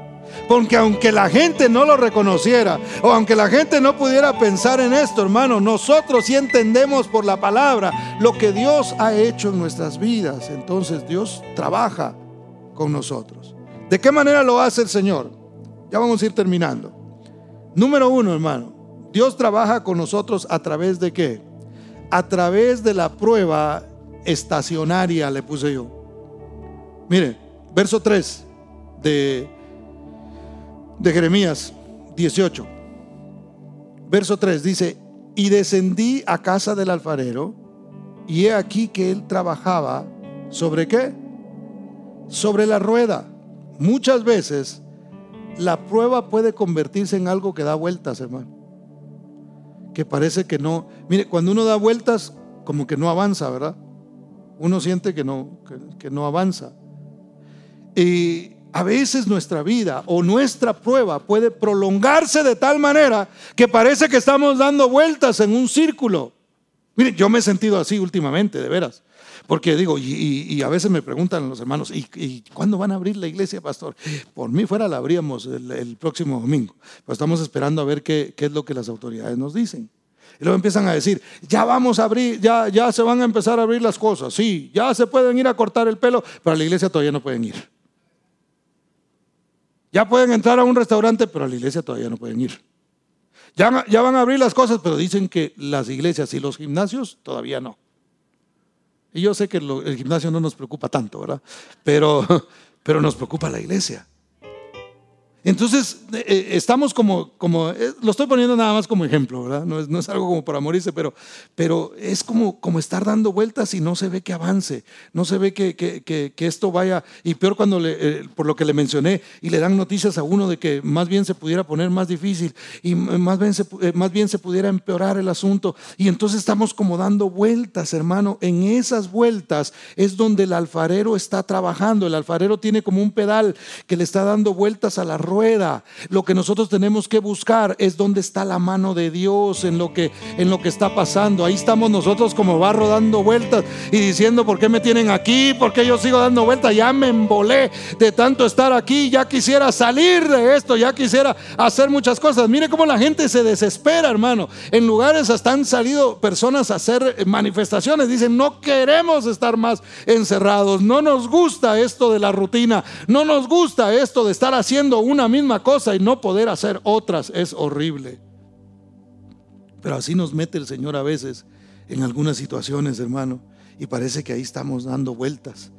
Porque aunque la gente no lo reconociera, o aunque la gente no pudiera pensar en esto, hermano, nosotros sí entendemos por la palabra lo que Dios ha hecho en nuestras vidas. Entonces Dios trabaja con nosotros. ¿De qué manera lo hace el Señor? Ya vamos a ir terminando. Número 1, hermano, Dios trabaja con nosotros a través de ¿qué? A través de la prueba estacionaria, le puse yo. Mire, verso 3 de Jeremías 18, verso 3 dice: y descendí a casa del alfarero, y he aquí que él trabajaba ¿sobre qué? Sobre la rueda. Muchas veces la prueba puede convertirse en algo que da vueltas, hermano, que parece que no. Mire, cuando uno da vueltas, como que no avanza, ¿verdad? Uno siente que no avanza. Y a veces nuestra vida o nuestra prueba puede prolongarse de tal manera que parece que estamos dando vueltas en un círculo. Mire, yo me he sentido así últimamente, de veras. Porque digo, y a veces me preguntan los hermanos: ¿y cuándo van a abrir la iglesia, pastor? Por mí fuera la abríamos el próximo domingo. Pues estamos esperando a ver qué es lo que las autoridades nos dicen. Y luego empiezan a decir: ya vamos a abrir, ya se van a empezar a abrir las cosas. Sí, ya se pueden ir a cortar el pelo, pero a la iglesia todavía no pueden ir. Ya pueden entrar a un restaurante, pero a la iglesia todavía no pueden ir. Ya van a abrir las cosas, pero dicen que las iglesias y los gimnasios todavía no. Y yo sé que el gimnasio no nos preocupa tanto, ¿verdad? Pero nos preocupa la iglesia. Entonces estamos lo estoy poniendo nada más como ejemplo, ¿verdad? No es algo como para morirse, pero es como estar dando vueltas y no se ve que avance, no se ve que esto vaya, y peor cuando por lo que le mencioné, y le dan noticias a uno de que más bien se pudiera poner más difícil y más bien se pudiera empeorar el asunto, y entonces estamos como dando vueltas, hermano. En esas vueltas es donde el alfarero está trabajando. El alfarero tiene como un pedal que le está dando vueltas a la rueda. Lo que nosotros tenemos que buscar es dónde está la mano de Dios en lo que está pasando. Ahí estamos nosotros como barro dando vueltas y diciendo: ¿por qué me tienen aquí? ¿Por qué yo sigo dando vueltas? Ya me embolé de tanto estar aquí, ya quisiera salir de esto, ya quisiera hacer muchas cosas. Mire cómo la gente se desespera, hermano. En lugares hasta han salido personas a hacer manifestaciones, dicen: no queremos estar más encerrados, no nos gusta esto de la rutina, no nos gusta esto de estar haciendo una misma cosa y no poder hacer otras. Es horrible. Pero así nos mete el Señor a veces en algunas situaciones, hermano, y parece que ahí estamos dando vueltas,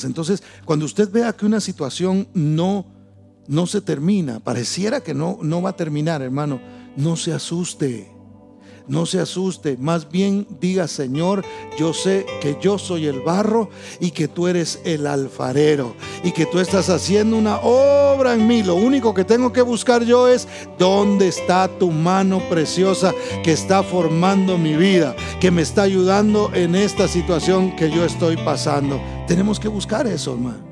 Entonces, cuando usted vea que una situación no se termina, pareciera que no va a terminar, hermano, no se asuste. No se asuste, más bien diga: Señor, yo sé que yo soy el barro y que tú eres el alfarero y que tú estás haciendo una obra en mí. Lo único que tengo que buscar yo es dónde está tu mano preciosa que está formando mi vida, que me está ayudando en esta situación que yo estoy pasando. Tenemos que buscar eso, hermano.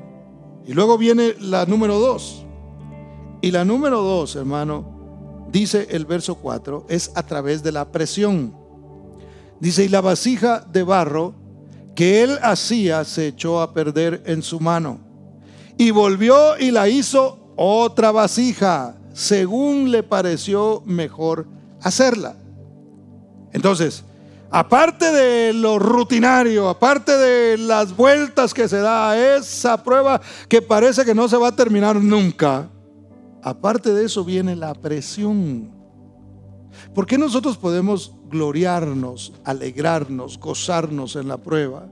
Y luego viene la número 2. Y la número 2, hermano, dice el verso 4, es a través de la presión. Dice: y la vasija de barro que él hacía se echó a perder en su mano, y volvió y la hizo otra vasija, según le pareció mejor hacerla. Entonces, aparte de lo rutinario, aparte de las vueltas que se da a esa prueba que parece que no se va a terminar nunca, aparte de eso viene la presión. ¿Por qué nosotros podemos gloriarnos, alegrarnos, gozarnos en la prueba?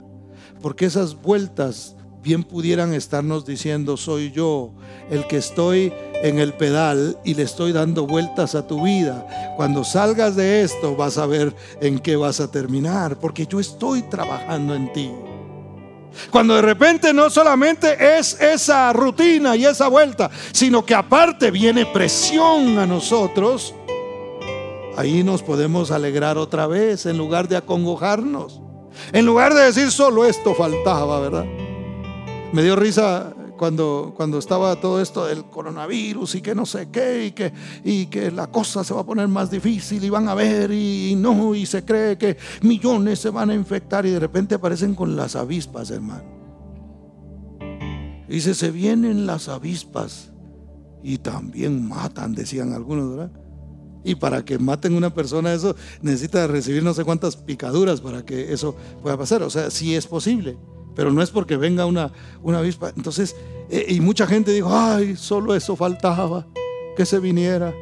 Porque esas vueltas bien pudieran estarnos diciendo: soy yo el que estoy en el pedal y le estoy dando vueltas a tu vida. Cuando salgas de esto vas a ver en qué vas a terminar, porque yo estoy trabajando en ti. Cuando de repente no solamente es esa rutina y esa vuelta, sino que aparte viene presión a nosotros, ahí nos podemos alegrar otra vez en lugar de acongojarnos, en lugar de decir: solo esto faltaba, ¿verdad? Me dio risa cuando estaba todo esto del coronavirus y que no sé qué, y que la cosa se va a poner más difícil y van a ver y se cree que millones se van a infectar, y de repente aparecen con las avispas, hermano. Dice: se vienen las avispas y también matan, decían algunos, ¿verdad? Y para que maten a una persona, eso necesita recibir no sé cuántas picaduras para que eso pueda pasar. O sea, sí es posible, pero no es porque venga una avispa. Entonces, y mucha gente dijo: ay, solo eso faltaba, que se viniera.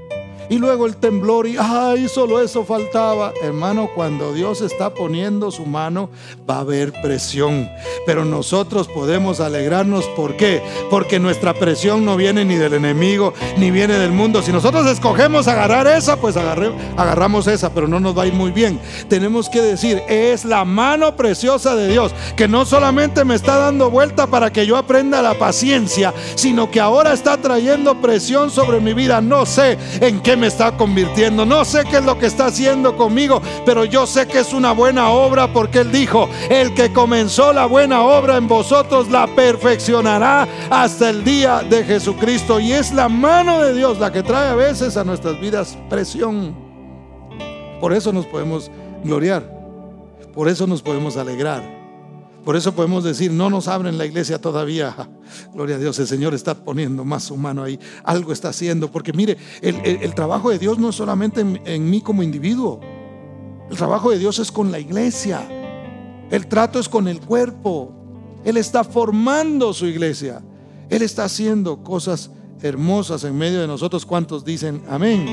Y luego el temblor, y ay, solo eso faltaba. Hermano, cuando Dios está poniendo su mano, va a haber presión, pero nosotros podemos alegrarnos. ¿Por qué? Porque nuestra presión no viene ni del enemigo ni viene del mundo. Si nosotros escogemos agarrar esa, pues agarramos esa, pero no nos va a ir muy bien. Tenemos que decir: es la mano preciosa de Dios que no solamente me está dando vuelta para que yo aprenda la paciencia, sino que ahora está trayendo presión sobre mi vida. No sé en qué me está convirtiendo, no sé qué es lo que está haciendo conmigo, pero yo sé que es una buena obra, porque Él dijo: el que comenzó la buena obra en vosotros la perfeccionará hasta el día de Jesucristo. Y es la mano de Dios la que trae a veces a nuestras vidas presión. Por eso nos podemos gloriar, por eso nos podemos alegrar. Por eso podemos decir: no nos abren la iglesia todavía. Gloria a Dios, el Señor está poniendo más su mano ahí. Algo está haciendo. Porque mire, el trabajo de Dios no es solamente en mí como individuo. El trabajo de Dios es con la iglesia. El trato es con el cuerpo. Él está formando su iglesia. Él está haciendo cosas hermosas en medio de nosotros. ¿Cuántos dicen amén?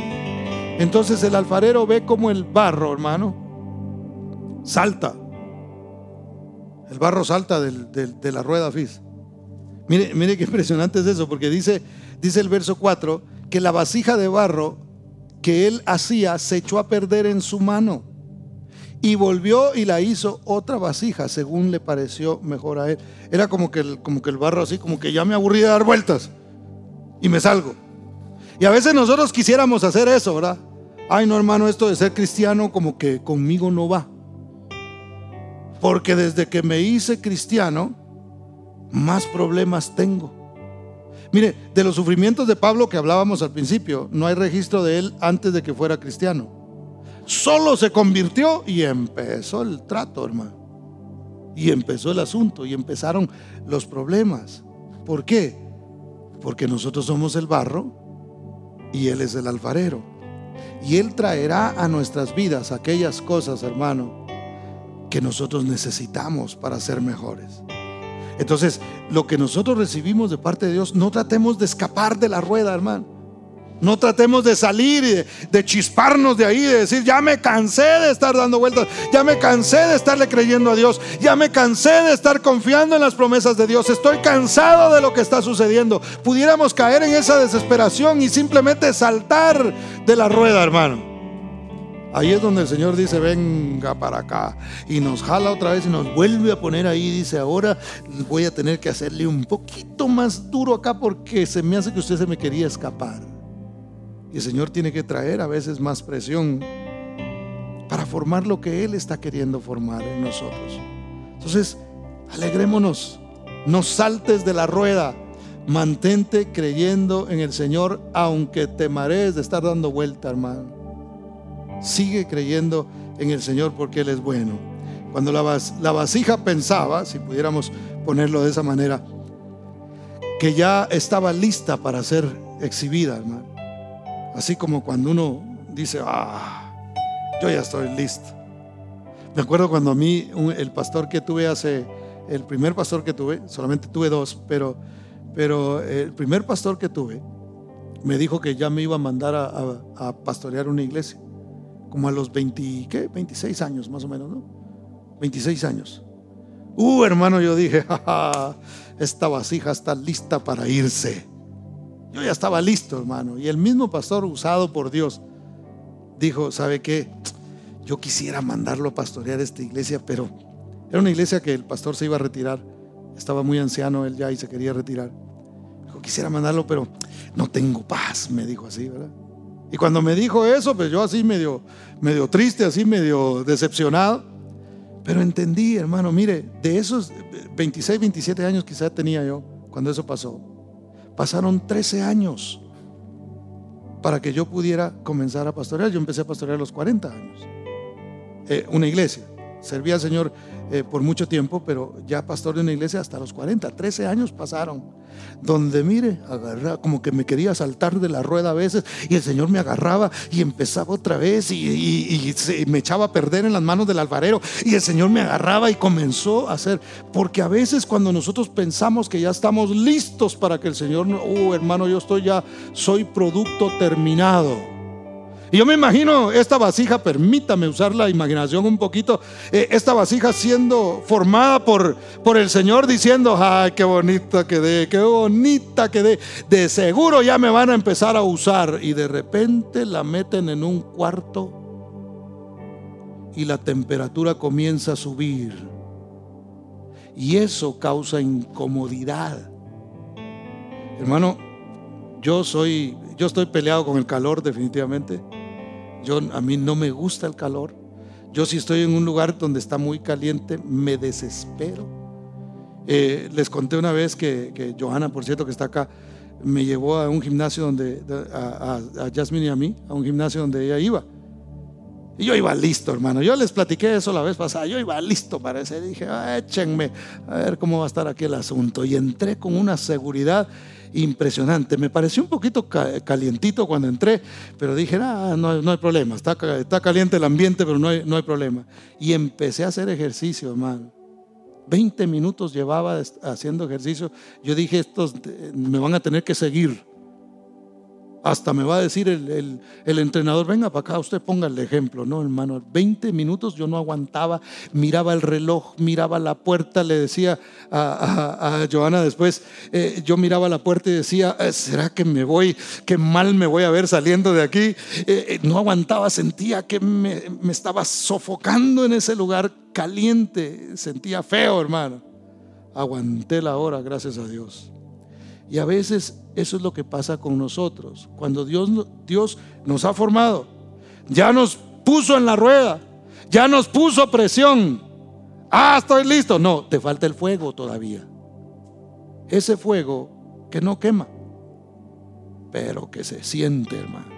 Entonces el alfarero ve como el barro, hermano, salta. El barro salta de la rueda, fis. Mire qué impresionante es eso, porque dice el verso 4 que la vasija de barro que él hacía se echó a perder en su mano y volvió y la hizo otra vasija según le pareció mejor a él. Era como que el barro así, como que ya me aburrí de dar vueltas y me salgo. Y a veces nosotros quisiéramos hacer eso, ¿verdad? Ay, no, hermano, esto de ser cristiano como que conmigo no va, porque desde que me hice cristiano más problemas tengo. Mire, de los sufrimientos de Pablo que hablábamos al principio, no hay registro de él antes de que fuera cristiano. Solo se convirtió y empezó el trato, hermano. Y empezó el asunto y empezaron los problemas. ¿Por qué? Porque nosotros somos el barro y él es el alfarero. Y él traerá a nuestras vidas aquellas cosas, hermano, que nosotros necesitamos para ser mejores. Entonces, lo que nosotros recibimos de parte de Dios, no tratemos de escapar de la rueda, hermano. No tratemos de salir y de chisparnos de ahí, de decir, ya me cansé de estar dando vueltas, ya me cansé de estarle creyendo a Dios, ya me cansé de estar confiando en las promesas de Dios, estoy cansado de lo que está sucediendo. Pudiéramos caer en esa desesperación y simplemente saltar de la rueda, hermano. Ahí es donde el Señor dice, venga para acá, y nos jala otra vez y nos vuelve a poner ahí. Dice, ahora voy a tener que hacerle un poquito más duro acá porque se me hace que usted se me quería escapar. Y el Señor tiene que traer a veces más presión para formar lo que Él está queriendo formar en nosotros. Entonces, alegrémonos, no saltes de la rueda, mantente creyendo en el Señor aunque te marees de estar dando vuelta, hermano. Sigue creyendo en el Señor porque Él es bueno. Cuando la vasija pensaba, si pudiéramos ponerlo de esa manera, que ya estaba lista para ser exhibida, hermano. Así como cuando uno dice, yo ya estoy listo. Me acuerdo cuando a mí, el pastor que tuve el primer pastor que tuve, solamente tuve dos, pero el primer pastor que tuve me dijo que ya me iba a mandar a pastorear una iglesia. Como a los 26 años más o menos, ¿no? 26 años. Hermano, yo dije, esta vasija está lista para irse. Yo ya estaba listo, hermano. Y el mismo pastor, usado por Dios, dijo, ¿sabe qué? Yo quisiera mandarlo a pastorear esta iglesia, pero era una iglesia que el pastor se iba a retirar. Estaba muy anciano él ya y se quería retirar. Dijo, quisiera mandarlo, pero no tengo paz, me dijo así, ¿verdad? Y cuando me dijo eso, pues yo así medio triste, así medio decepcionado. Pero entendí, hermano, mire, de esos 26, 27 años quizás tenía yo cuando eso pasó, pasaron 13 años para que yo pudiera comenzar a pastorear. Yo empecé a pastorear a los 40 años. Una iglesia. Serví al Señor por mucho tiempo, pero ya pastor de una iglesia hasta los 40, 13 años pasaron. Donde mire, agarraba, como que me quería saltar de la rueda a veces, y el Señor me agarraba y empezaba otra vez y me echaba a perder en las manos del alfarero, y el Señor me agarraba y comenzó a hacer. Porque a veces cuando nosotros pensamos que ya estamos listos para que el Señor, hermano, soy producto terminado. Y yo me imagino esta vasija, permítame usar la imaginación un poquito, esta vasija siendo formada por el Señor, diciendo, ay, qué bonita quedé, qué bonita quedé, de seguro ya me van a empezar a usar. Y de repente la meten en un cuarto y la temperatura comienza a subir, y eso causa incomodidad. Hermano, yo estoy peleado con el calor definitivamente. A mí no me gusta el calor. Yo, si estoy en un lugar donde está muy caliente, me desespero. Les conté una vez que Johanna, por cierto, que está acá, me llevó a un gimnasio a Jasmine y a mí, a un gimnasio donde ella iba. Y yo iba listo, hermano. Yo les platiqué eso la vez pasada. Yo iba listo para ese. Dije, échenme a ver cómo va a estar aquí el asunto. Y entré con una seguridad impresionante. Me pareció un poquito calientito cuando entré, pero dije, no hay problema. Está caliente el ambiente, pero no hay problema. Y empecé a hacer ejercicio, hermano. 20 minutos llevaba haciendo ejercicio. Yo dije, estos me van a tener que seguir. Hasta me va a decir el entrenador, venga para acá, usted ponga el ejemplo. No, hermano, 20 minutos yo no aguantaba, miraba el reloj, miraba la puerta, le decía a Johanna después, yo miraba la puerta y decía, ¿será que me voy, qué mal me voy a ver saliendo de aquí? No aguantaba, sentía que me estaba sofocando en ese lugar caliente, sentía feo, hermano. Aguanté la hora, gracias a Dios. Y a veces eso es lo que pasa con nosotros. Cuando Dios nos ha formado, ya nos puso en la rueda, ya nos puso presión. Estoy listo. No, te falta el fuego todavía. Ese fuego que no quema, pero que se siente, hermano.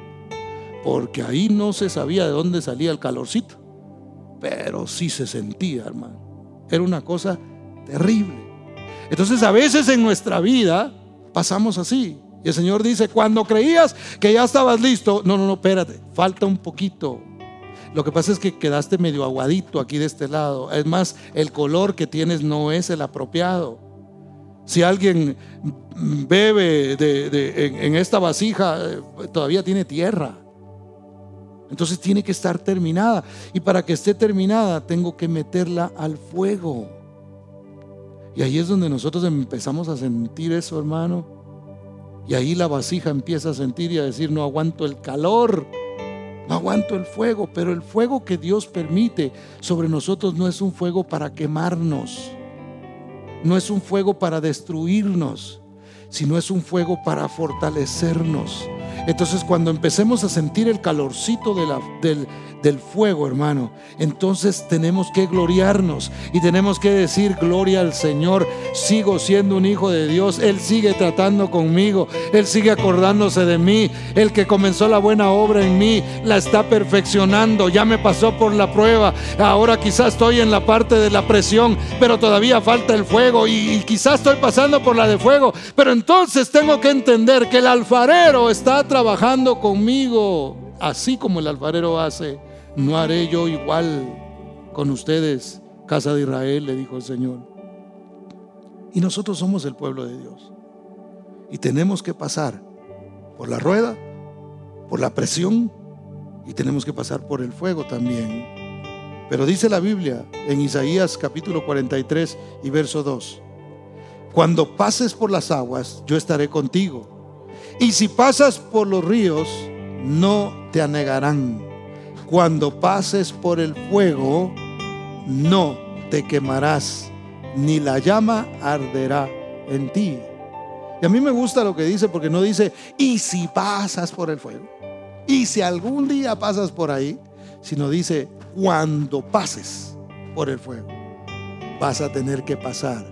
Porque ahí no se sabía de dónde salía el calorcito, pero sí se sentía, hermano. Era una cosa terrible. Entonces a veces en nuestra vida pasamos así. Y el Señor dice, cuando creías que ya estabas listo, no, espérate, falta un poquito. Lo que pasa es que quedaste medio aguadito aquí de este lado. Es más, el color que tienes no es el apropiado. Si alguien bebe en esta vasija, todavía tiene tierra. Entonces tiene que estar terminada. Y para que esté terminada, tengo que meterla al fuego. Y ahí es donde nosotros empezamos a sentir eso, hermano. Y ahí la vasija empieza a sentir y a decir, no aguanto el calor, no aguanto el fuego. Pero el fuego que Dios permite sobre nosotros no es un fuego para quemarnos, no es un fuego para destruirnos, sino es un fuego para fortalecernos. Entonces cuando empecemos a sentir el calorcito del fuego, hermano, entonces tenemos que gloriarnos y tenemos que decir, gloria al Señor, sigo siendo un hijo de Dios, Él sigue tratando conmigo, Él sigue acordándose de mí, el que comenzó la buena obra en mí la está perfeccionando, ya me pasó por la prueba, ahora quizás estoy en la parte de la presión, pero todavía falta el fuego y quizás estoy pasando por la de fuego, pero entonces tengo que entender que el alfarero está trabajando conmigo, así como el alfarero hace, no haré yo igual con ustedes, casa de Israel, le dijo el Señor. Y nosotros somos el pueblo de Dios y tenemos que pasar por la rueda, por la presión, y tenemos que pasar por el fuego también. Pero dice la Biblia en Isaías capítulo 43 y verso 2: cuando pases por las aguas, yo estaré contigo, y si pasas por los ríos, no te anegarán. Cuando pases por el fuego, no te quemarás, ni la llama arderá en ti. Y a mí me gusta lo que dice, porque no dice, y si pasas por el fuego, y si algún día pasas por ahí, sino dice, cuando pases por el fuego, vas a tener que pasar.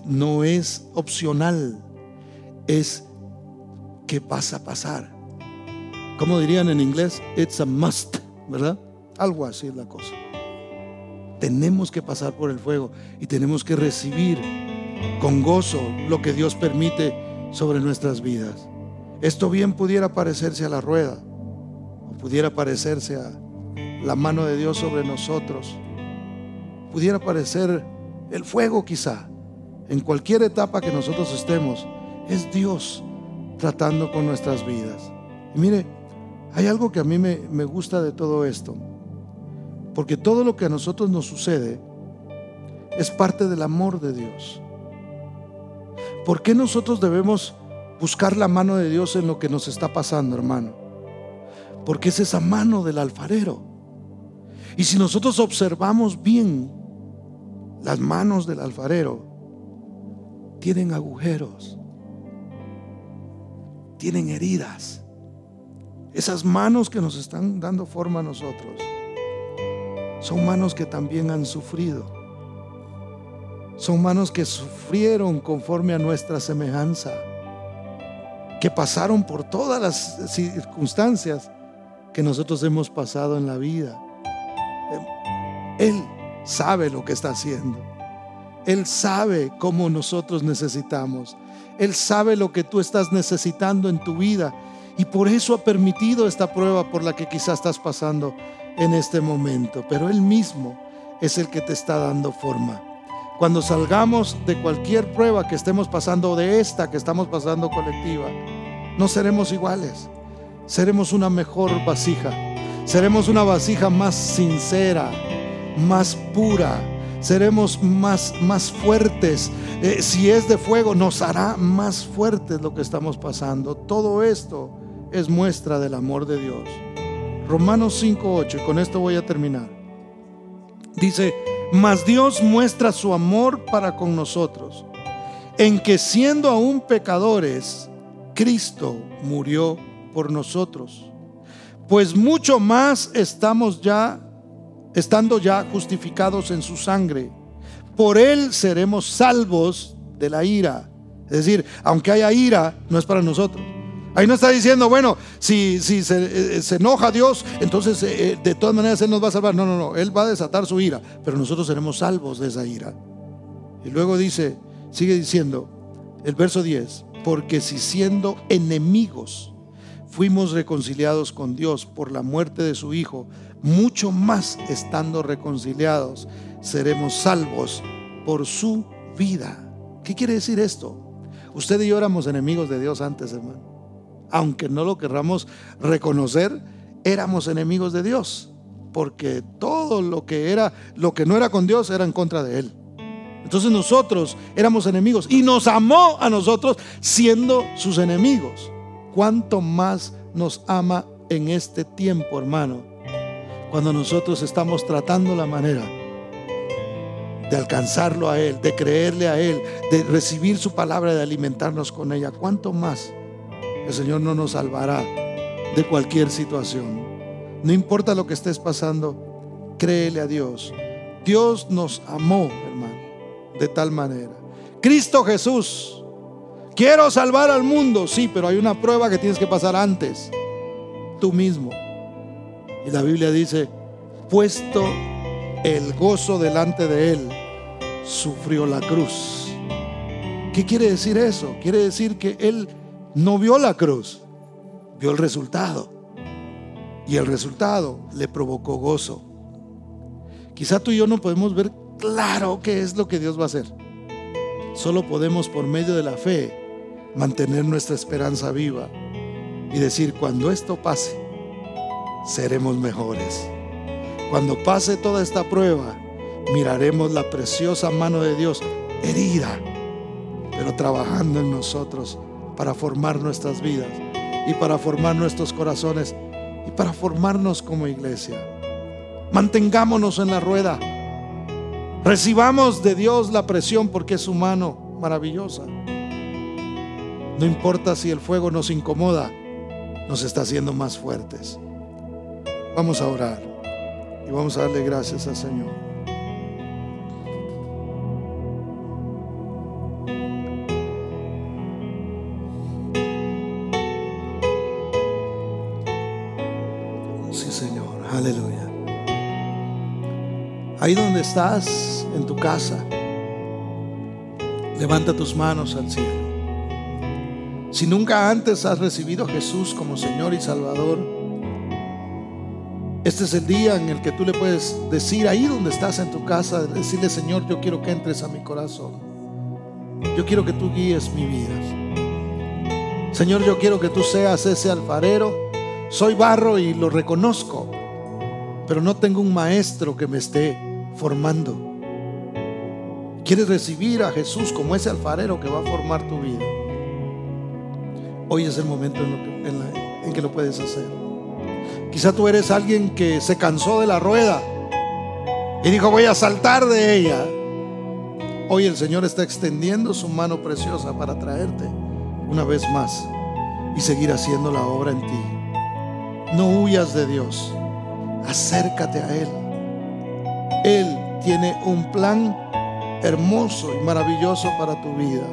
No es opcional, es que vas a pasar. Como dirían en inglés, it's a must, ¿verdad? Algo así es la cosa. Tenemos que pasar por el fuego y tenemos que recibir con gozo lo que Dios permite sobre nuestras vidas. Esto bien pudiera parecerse a la rueda, o pudiera parecerse a la mano de Dios sobre nosotros, pudiera parecer el fuego quizá. En cualquier etapa que nosotros estemos, es Dios tratando con nuestras vidas. Y mire, hay algo que a mí me gusta de todo esto, porque todo lo que a nosotros nos sucede es parte del amor de Dios. ¿Por qué nosotros debemos buscar la mano de Dios en lo que nos está pasando, hermano? Porque es esa mano del alfarero. Y si nosotros observamos bien, las manos del alfarero tienen agujeros, tienen heridas. Esas manos que nos están dando forma a nosotros son manos que también han sufrido. Son manos que sufrieron conforme a nuestra semejanza, que pasaron por todas las circunstancias que nosotros hemos pasado en la vida. Él sabe lo que está haciendo. Él sabe cómo nosotros necesitamos. Él sabe lo que tú estás necesitando en tu vida, y por eso ha permitido esta prueba por la que quizás estás pasando en este momento. Pero Él mismo es el que te está dando forma. Cuando salgamos de cualquier prueba que estemos pasando, o de esta que estamos pasando colectiva, no seremos iguales. Seremos una mejor vasija. Seremos una vasija más sincera, más pura. Seremos más fuertes. Si es de fuego, nos hará más fuertes lo que estamos pasando. Todo esto es muestra del amor de Dios. Romanos 5:8, y con esto voy a terminar. Dice: mas Dios muestra su amor para con nosotros, en que siendo aún pecadores, Cristo murió por nosotros. Pues mucho más estando ya justificados en su sangre, por él seremos salvos de la ira. Es decir, aunque haya ira, no es para nosotros. Ahí no está diciendo, bueno, si se enoja Dios, entonces de todas maneras Él nos va a salvar. No, Él va a desatar su ira, pero nosotros seremos salvos de esa ira. Y luego dice, sigue diciendo el verso 10: porque si siendo enemigos fuimos reconciliados con Dios por la muerte de su Hijo, mucho más estando reconciliados seremos salvos por su vida. ¿Qué quiere decir esto? Usted y yo éramos enemigos de Dios antes, hermano. Aunque no lo querramos reconocer, éramos enemigos de Dios, porque todo lo que no era con Dios era en contra de Él. Entonces nosotros éramos enemigos y nos amó a nosotros siendo sus enemigos. ¿Cuánto más nos ama en este tiempo, hermano? Cuando nosotros estamos tratando la manera de alcanzarlo a Él, de creerle a Él, de recibir su palabra, de alimentarnos con ella. ¿Cuánto más el Señor no nos salvará de cualquier situación? No importa lo que estés pasando, créele a Dios. Dios nos amó, hermano, de tal manera. Cristo Jesús: quiero salvar al mundo. Sí, pero hay una prueba que tienes que pasar antes, tú mismo. Y la Biblia dice: puesto el gozo delante de Él, sufrió la cruz. ¿Qué quiere decir eso? Quiere decir que Él no vio la cruz, vio el resultado, y el resultado le provocó gozo. Quizá tú y yo no podemos ver claro qué es lo que Dios va a hacer. Solo podemos, por medio de la fe, mantener nuestra esperanza viva y decir: cuando esto pase, seremos mejores. Cuando pase toda esta prueba, miraremos la preciosa mano de Dios herida, pero trabajando en nosotros para formar nuestras vidas y para formar nuestros corazones y para formarnos como iglesia. Mantengámonos en la rueda. Recibamos de Dios la presión, porque es su mano maravillosa. No importa si el fuego nos incomoda, nos está haciendo más fuertes. Vamos a orar y vamos a darle gracias al Señor. Sí, Señor, aleluya. Ahí donde estás, en tu casa, levanta tus manos al cielo. Si nunca antes has recibido a Jesús como Señor y Salvador, este es el día en el que tú le puedes decir, ahí donde estás en tu casa, decirle: Señor, yo quiero que entres a mi corazón. Yo quiero que tú guíes mi vida. Señor, yo quiero que tú seas ese alfarero. Soy barro y lo reconozco, pero no tengo un maestro que me esté formando. ¿Quieres recibir a Jesús como ese alfarero que va a formar tu vida? Hoy es el momento en que lo puedes hacer. Quizá tú eres alguien que se cansó de la rueda y dijo: voy a saltar de ella. Hoy el Señor está extendiendo su mano preciosa para traerte una vez más y seguir haciendo la obra en ti. No huyas de Dios, acércate a Él. Él tiene un plan hermoso y maravilloso para tu vida.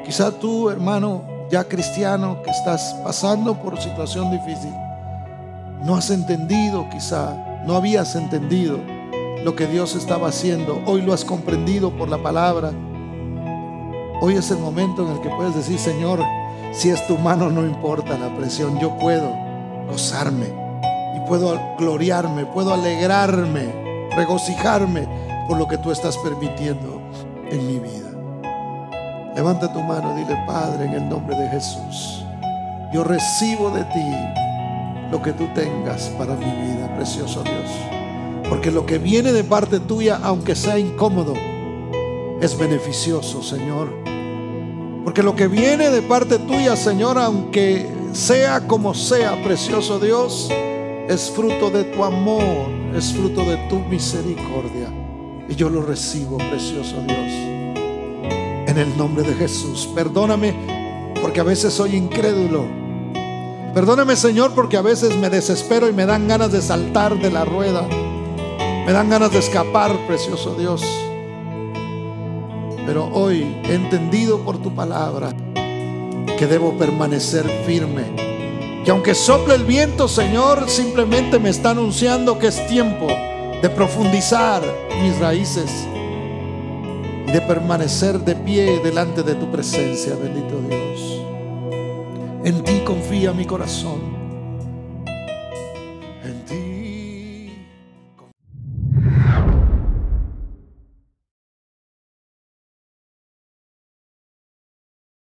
Quizá tú, hermano, ya cristiano, que estás pasando por situación difícil, no has entendido, quizá no habías entendido lo que Dios estaba haciendo. Hoy lo has comprendido por la palabra. Hoy es el momento en el que puedes decir: Señor, si es tu mano, no importa la presión, yo puedo gozarme y puedo gloriarme, puedo alegrarme, regocijarme por lo que tú estás permitiendo en mi vida. Levanta tu mano y dile: Padre, en el nombre de Jesús, yo recibo de ti lo que tú tengas para mi vida, precioso Dios. Porque lo que viene de parte tuya, aunque sea incómodo, es beneficioso, Señor. Porque lo que viene de parte tuya, Señor, aunque sea como sea, precioso Dios, es fruto de tu amor, es fruto de tu misericordia. Y yo lo recibo, precioso Dios, en el nombre de Jesús. Perdóname porque a veces soy incrédulo. Perdóname, Señor, porque a veces me desespero y me dan ganas de saltar de la rueda. Me dan ganas de escapar, precioso Dios. Pero hoy he entendido por tu palabra que debo permanecer firme. Que aunque sople el viento, Señor, simplemente me está anunciando que es tiempo de profundizar mis raíces y de permanecer de pie delante de tu presencia, bendito Dios. En ti confía mi corazón.